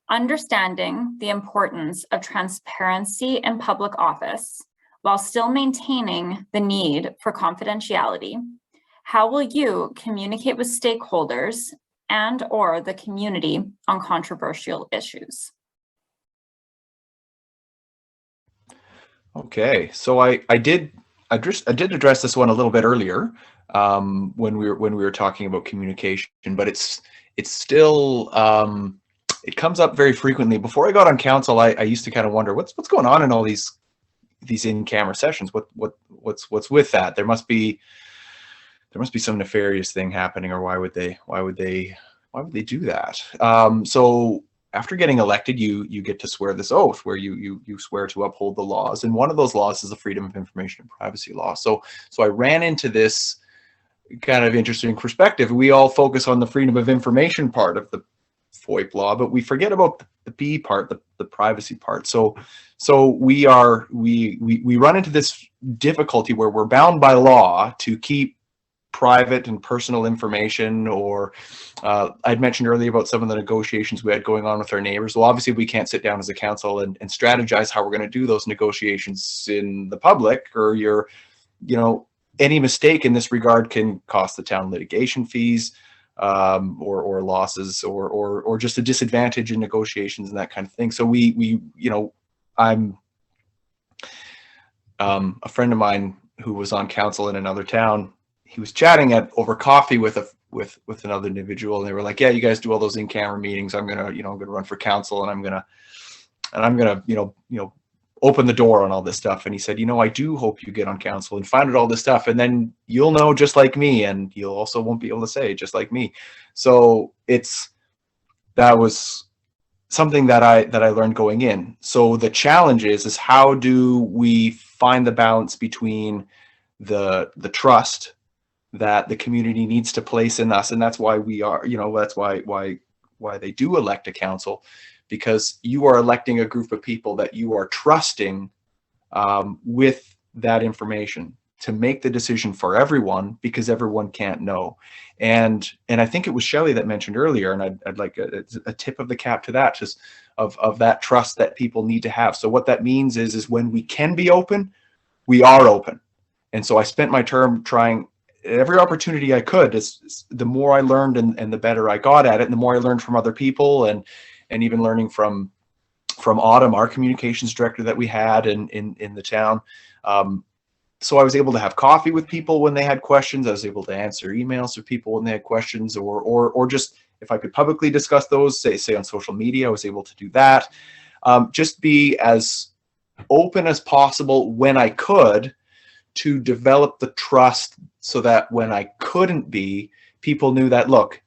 Understanding the importance of transparency in public office while still maintaining the need for confidentiality, how will you communicate with stakeholders and/or the community on controversial issues? Okay, so I did address this one a little bit earlier when we were talking about communication, but it's still it comes up very frequently. Before I got on council, I used to kind of wonder what's going on in all these in-camera sessions. What's with that? There must be some nefarious thing happening, or why would they do that? So after getting elected, you get to swear this oath where you swear to uphold the laws, and one of those laws is the Freedom of Information and Privacy Law. So I ran into this kind of interesting perspective. We all focus on the freedom of information part of the FOIP law, but we forget about the B part, the privacy part. So we run into this difficulty where we're bound by law to keep private and personal information, or I'd mentioned earlier about some of the negotiations we had going on with our neighbors. Well, obviously we can't sit down as a council and strategize how we're going to do those negotiations in the public, or any mistake in this regard can cost the town litigation fees, or losses, or just a disadvantage in negotiations and that kind of thing. So I'm a friend of mine who was on council in another town. He was chatting over coffee with another individual, and they were like, "Yeah, you guys do all those in-camera meetings. I'm gonna run for council, and I'm gonna open the door on all this stuff." And he said, "I do hope you get on council and find out all this stuff, and then you'll know just like me, and you'll also won't be able to say just like me." So that was something that I learned going in. So the challenge is how do we find the balance between the trust that the community needs to place in us, and that's why we are, that's why they do elect a council, because you are electing a group of people that you are trusting with that information to make the decision for everyone, because everyone can't know. And I think it was Shelly that mentioned earlier, and I'd like a tip of the cap to that, just of that trust that people need to have. So what that means is when we can be open, we are open. And so I spent my term trying every opportunity I could. The more I learned and the better I got at it, and the more I learned from other people, and even learning from Autumn, our communications director that we had in the town. so I was able to have coffee with people when they had questions. I was able to answer emails for people when they had questions, or just if I could publicly discuss those, say on social media, I was able to do that. Just be as open as possible when I could, to develop the trust, so that when I couldn't be, people knew that, look,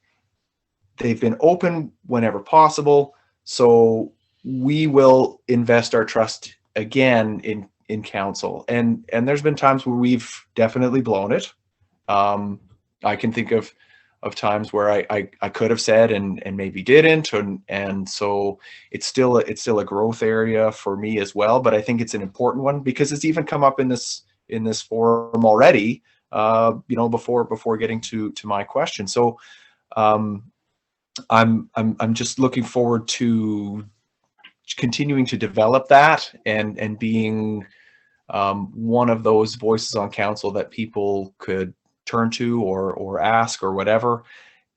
they've been open whenever possible, so we will invest our trust again in council. And there's been times where we've definitely blown it. I can think of times where I could have said and maybe didn't, and so it's still a growth area for me as well. But I think it's an important one, because it's even come up in this forum already, before getting to my question. So I'm just looking forward to continuing to develop that and being one of those voices on council that people could turn to or ask or whatever.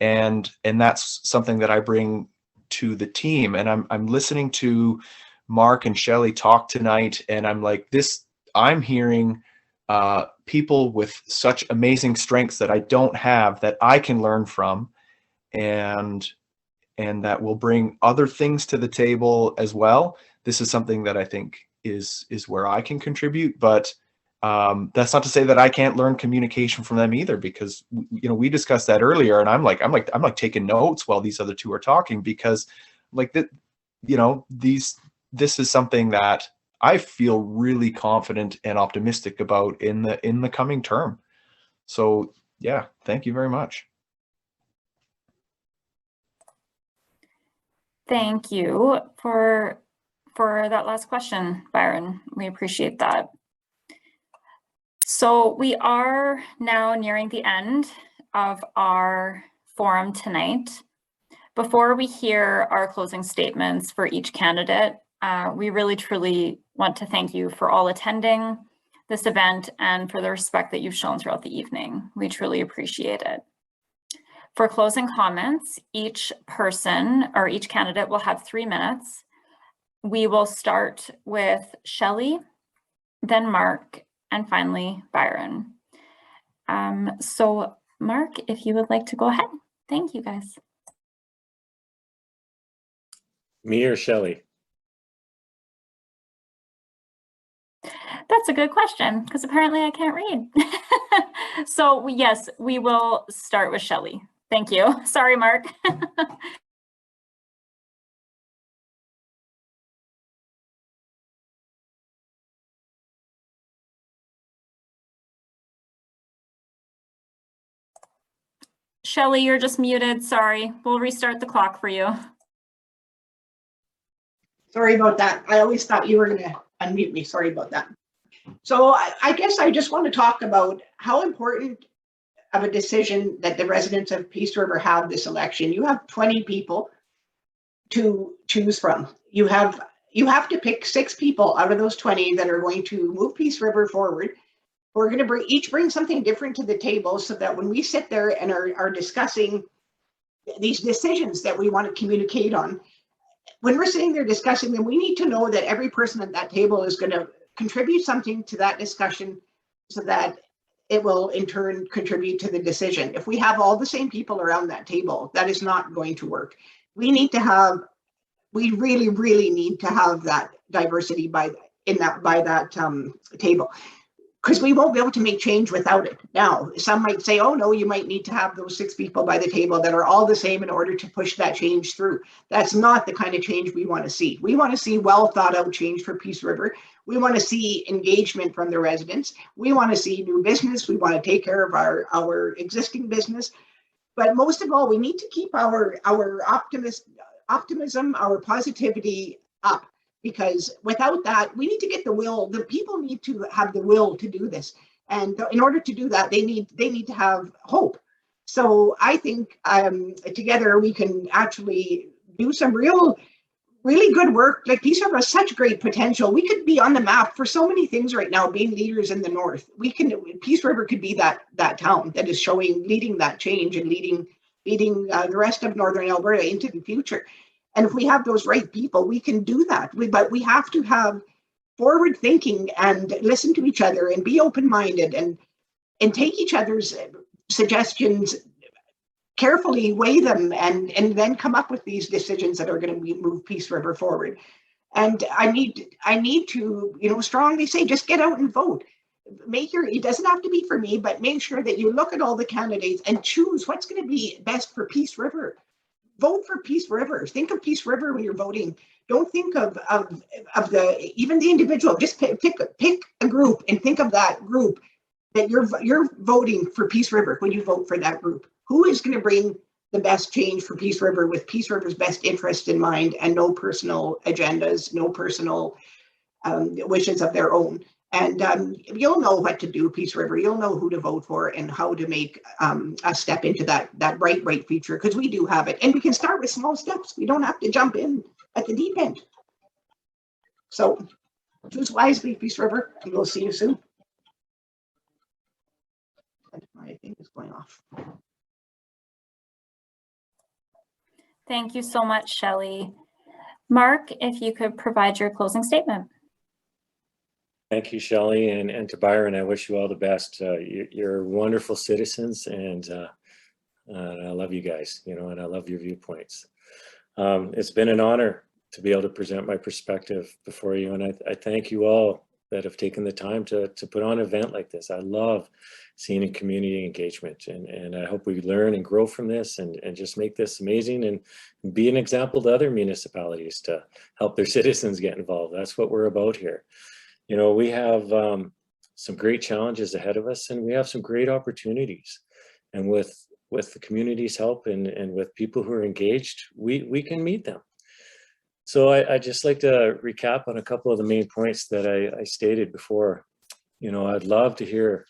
And that's something that I bring to the team. And I'm listening to Marc and Shelly talk tonight, and I'm like, I'm hearing people with such amazing strengths that I don't have, that I can learn from, and that will bring other things to the table as well. This is something that I think is where I can contribute, but that's not to say that I can't learn communication from them either, because we discussed that earlier, and I'm like taking notes while these other two are talking, because this is something that I feel really confident and optimistic about in the coming term. So yeah, thank you very much. Thank you for that last question, Byron. We appreciate that. So we are now nearing the end of our forum tonight. Before we hear our closing statements for each candidate, we really truly want to thank you for all attending this event and for the respect that you've shown throughout the evening. We truly appreciate it. For closing comments, each person or each candidate will have 3 minutes. We will start with Shelly, then Marc, and finally Byron. So Marc, if you would like to go ahead. Thank you, guys. Me or Shelly? That's a good question, because apparently I can't read. So yes, we will start with Shelly. Thank you. Sorry, Marc. Shelly, you're just muted. Sorry. We'll restart the clock for you. Sorry about that. I always thought you were going to unmute me. Sorry about that. So I guess I just want to talk about how important of a decision that the residents of Peace River have this election. You have 20 people to choose from. You have to pick 6 people out of those 20 that are going to move Peace River forward. We're going to each bring something different to the table, so that when we sit there and are discussing these decisions that we want to communicate on, when we're sitting there discussing them, we need to know that every person at that table is going to contribute something to that discussion, so that it will in turn contribute to the decision. If we have all the same people around that table, that is not going to work. We really, really need to have that diversity by that table, because we won't be able to make change without it. Now, some might say, oh no, you might need to have those 6 people by the table that are all the same in order to push that change through. That's not the kind of change we want to see. We want to see well thought out change for Peace River. We want to see engagement from the residents. We want to see new business. We want to take care of our existing business. But most of all, we need to keep our optimism, our positivity up. Because without that, we need to get the will. The people need to have the will to do this, and in order to do that, they need to have hope. So I think together we can actually do some really good work. Like Peace River has such great potential. We could be on the map for so many things right now. Being leaders in the north, Peace River could be that town that is leading that change and leading the rest of northern Alberta into the future. And if we have those right people, we can do that. But we have to have forward thinking and listen to each other and be open-minded and take each other's suggestions carefully, weigh them, and then come up with these decisions that are going to move Peace River forward. And I need to, strongly say, just get out and vote. It doesn't have to be for me, but make sure that you look at all the candidates and choose what's going to be best for Peace River. Vote for Peace River. Think of Peace River when you're voting. Don't think of even the individual. Just pick a group and think of that group that you're voting for Peace River when you vote for that group. Who is going to bring the best change for Peace River with Peace River's best interest in mind and no personal agendas, no personal wishes of their own. And you'll know what to do, Peace River. You'll know who to vote for and how to make a step into that bright future, because we do have it. And we can start with small steps. We don't have to jump in at the deep end. So choose wisely, Peace River, and we'll see you soon. My thing is going off. Thank you so much, Shelly. Marc, if you could provide your closing statement. Thank you, Shelly, and to Byron, I wish you all the best. You're wonderful citizens, and I love you guys, and I love your viewpoints. It's been an honor to be able to present my perspective before you, and I thank you all that have taken the time to put on an event like this. I love seeing a community engagement, and I hope we learn and grow from this and just make this amazing and be an example to other municipalities to help their citizens get involved. That's what we're about here. We have some great challenges ahead of us, and we have some great opportunities. And with the community's help and with people who are engaged, we can meet them. So I'd just like to recap on a couple of the main points that I stated before. I'd love to hear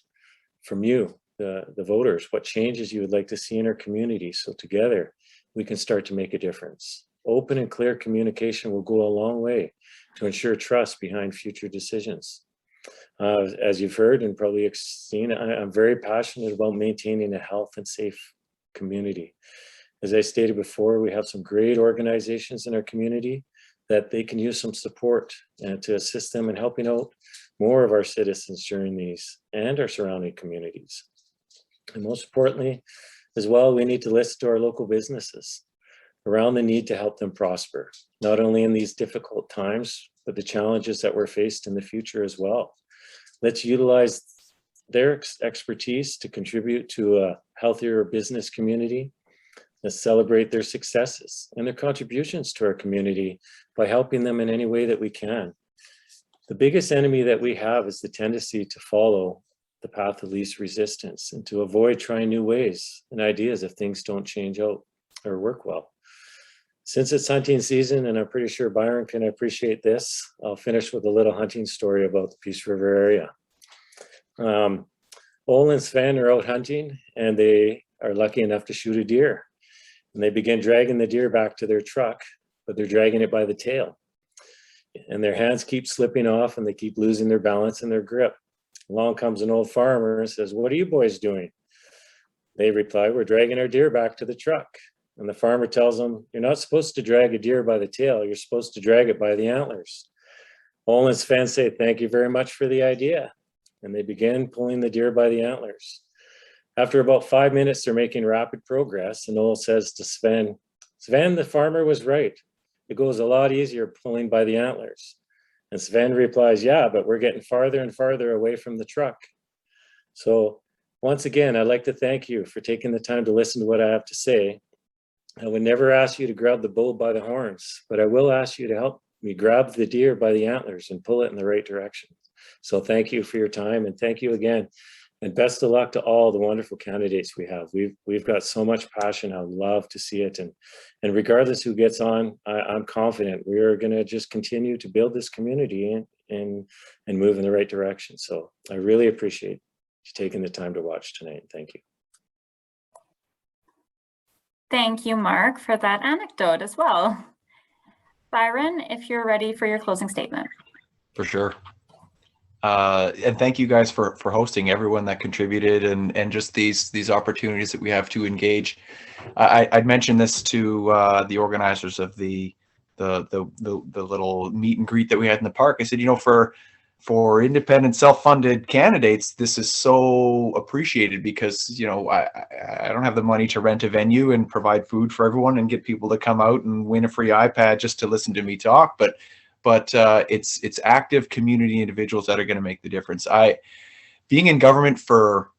from you, the voters, what changes you would like to see in our community. So together we can start to make a difference. Open and clear communication will go a long way to ensure trust behind future decisions. As you've heard and probably seen, I'm very passionate about maintaining a health and safe community. As I stated before, we have some great organizations in our community that they can use some support and to assist them in helping out more of our citizens during these and our surrounding communities. And most importantly, as well, we need to listen to our local businesses around the need to help them prosper, not only in these difficult times, but the challenges that we're faced in the future as well. Let's utilize their expertise to contribute to a healthier business community. Let's celebrate their successes and their contributions to our community by helping them in any way that we can. The biggest enemy that we have is the tendency to follow the path of least resistance and to avoid trying new ways and ideas if things don't change out or work well. Since it's hunting season, and I'm pretty sure Byron can appreciate this, I'll finish with a little hunting story about the Peace River area. Ole and Sven are out hunting, and they are lucky enough to shoot a deer. And they begin dragging the deer back to their truck, but they're dragging it by the tail. And their hands keep slipping off, and they keep losing their balance and their grip. Along comes an old farmer and says, "What are you boys doing?" They reply, "We're dragging our deer back to the truck." And the farmer tells them, "You're not supposed to drag a deer by the tail. You're supposed to drag it by the antlers." Ole and Sven say, "Thank you very much for the idea." And they begin pulling the deer by the antlers. After about 5 minutes, they're making rapid progress. And Ole says to Sven, "Sven, the farmer was right. It goes a lot easier pulling by the antlers." And Sven replies, "Yeah, but we're getting farther and farther away from the truck." So once again, I'd like to thank you for taking the time to listen to what I have to say. I would never ask you to grab the bull by the horns, but I will ask you to help me grab the deer by the antlers and pull it in the right direction. So thank you for your time, and thank you again. And best of luck to all the wonderful candidates we have. We've got so much passion. I'd love to see it. And regardless who gets on, I'm confident we are going to just continue to build this community and move in the right direction. So I really appreciate you taking the time to watch tonight. Thank you. Thank you, Marc, for that anecdote as well. Byron, if you're ready for your closing statement. For sure. And thank you guys for hosting, everyone that contributed, and just these opportunities that we have to engage. I'd mentioned this to the organizers of the the little meet and greet that we had in the park. I said, you know, for independent, self-funded candidates, this is so appreciated because, you know, I don't have the money to rent a venue and provide food for everyone and get people to come out and win a free iPad just to listen to me talk. But it's active community individuals that are going to make the difference. Being in government for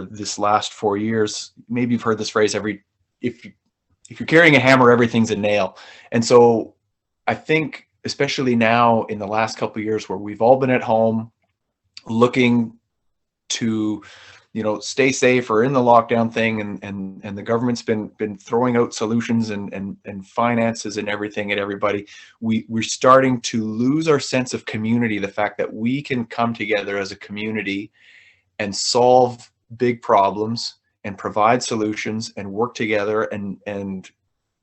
this last 4 years, maybe you've heard this phrase, if you're carrying a hammer, everything's a nail. And so I think, especially now in the last couple of years where we've all been at home looking to, you know, stay safe or in the lockdown thing, and the government's been throwing out solutions and finances and everything at everybody, we're starting to lose our sense of community, the fact that we can come together as a community and solve big problems and provide solutions and work together and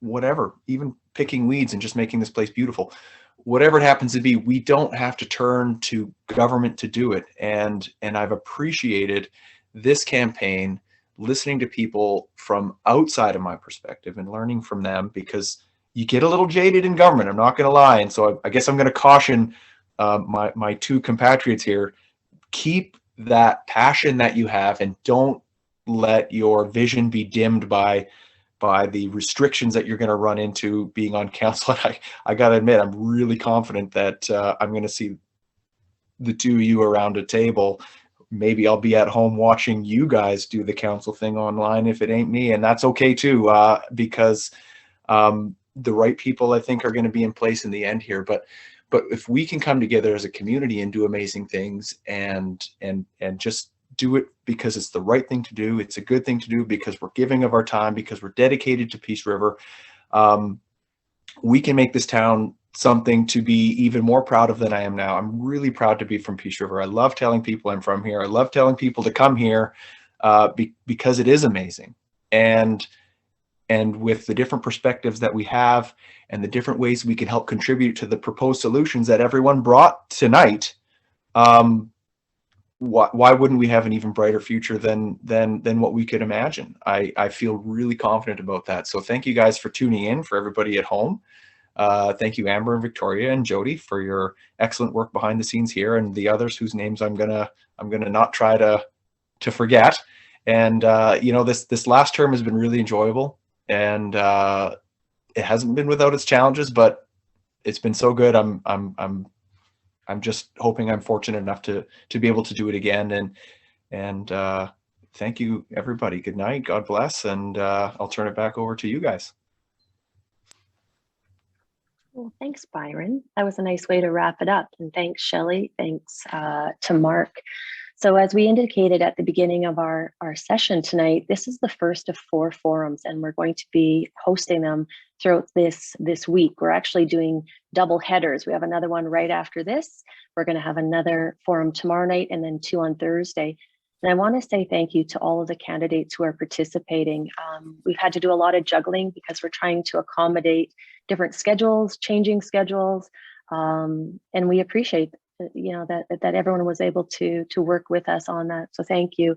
whatever, even picking weeds and just making this place beautiful. Whatever it happens to be, we don't have to turn to government to do it. And I've appreciated this campaign, listening to people from outside of my perspective and learning from them, because you get a little jaded in government, I'm not going to lie. And so I guess I'm going to caution my two compatriots here: keep that passion that you have and don't let your vision be dimmed by the restrictions that you're going to run into being on council. I got to admit, I'm really confident that I'm going to see the two of you around a table. Maybe I'll be at home watching you guys do the council thing online if it ain't me, and that's okay too, because the right people, I think, are going to be in place in the end here. But if we can come together as a community and do amazing things and just do it because it's the right thing to do, it's a good thing to do, because we're giving of our time, because we're dedicated to Peace River, we can make this town something to be even more proud of than I am now. I'm really proud to be from Peace River. I love telling people I'm from here. I love telling people to come here because it is amazing. And with the different perspectives that we have and the different ways we can help contribute to the proposed solutions that everyone brought tonight, why wouldn't we have an even brighter future than what we could imagine? I feel really confident about that. So thank you guys for tuning in. For everybody at home, thank you, Amber and Victoria and Jody, for your excellent work behind the scenes here, and the others whose names I'm gonna not try to forget. And you know, this last term has been really enjoyable, and it hasn't been without its challenges, but it's been so good. I'm just hoping I'm fortunate enough to be able to do it again. And thank you, everybody. Good night. God bless. And I'll turn it back over to you guys. Well, thanks, Byron. That was a nice way to wrap it up. And thanks, Shelly. Thanks to Marc. So as we indicated at the beginning of our session tonight, this is the first of 4 forums, and we're going to be hosting them throughout this week. We're actually doing double headers. We have another one right after this. We're going to have another forum tomorrow night and then 2 on Thursday. And I want to say thank you to all of the candidates who are participating. We've had to do a lot of juggling because we're trying to accommodate different schedules, changing schedules, and we appreciate that everyone was able to work with us on that. So thank you.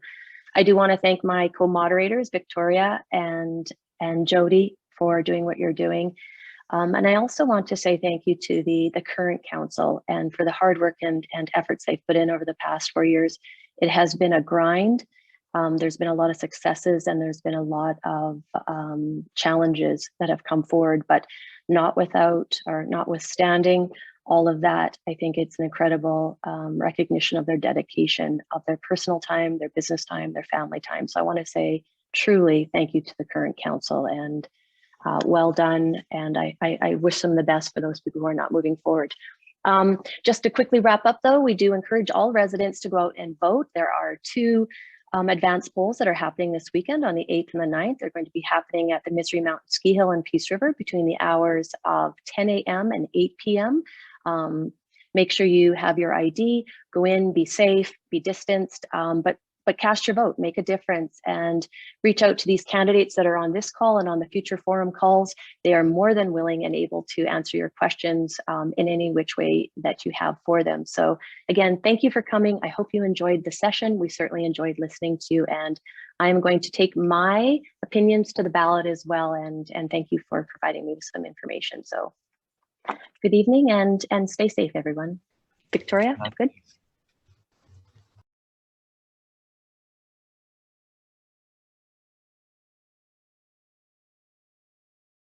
I do want to thank my co-moderators, Victoria and Jody, for doing what you're doing. And I also want to say thank you to the current council and for the hard work and efforts they've put in over the past 4 years. It has been a grind. There's been a lot of successes and there's been a lot of challenges that have come forward, but notwithstanding all of that, I think it's an incredible recognition of their dedication, of their personal time, their business time, their family time. So I want to say truly thank you to the current council, and well done. And I wish them the best for those people who are not moving forward. Just to quickly wrap up though, we do encourage all residents to go out and vote. There are 2 advanced polls that are happening this weekend on the 8th and the 9th. They're going to be happening at the Misery Mountain Ski Hill in Peace River between the hours of 10 a.m. and 8 p.m. Make sure you have your ID, go in, be safe, be distanced, but but cast your vote, make a difference, and reach out to these candidates that are on this call and on the future forum calls. They are more than willing and able to answer your questions in any which way that you have for them. So again, thank you for coming. I hope you enjoyed the session. We certainly enjoyed listening to you, and I'm going to take my opinions to the ballot as well. And thank you for providing me with some information. So good evening and stay safe, everyone. Victoria, good?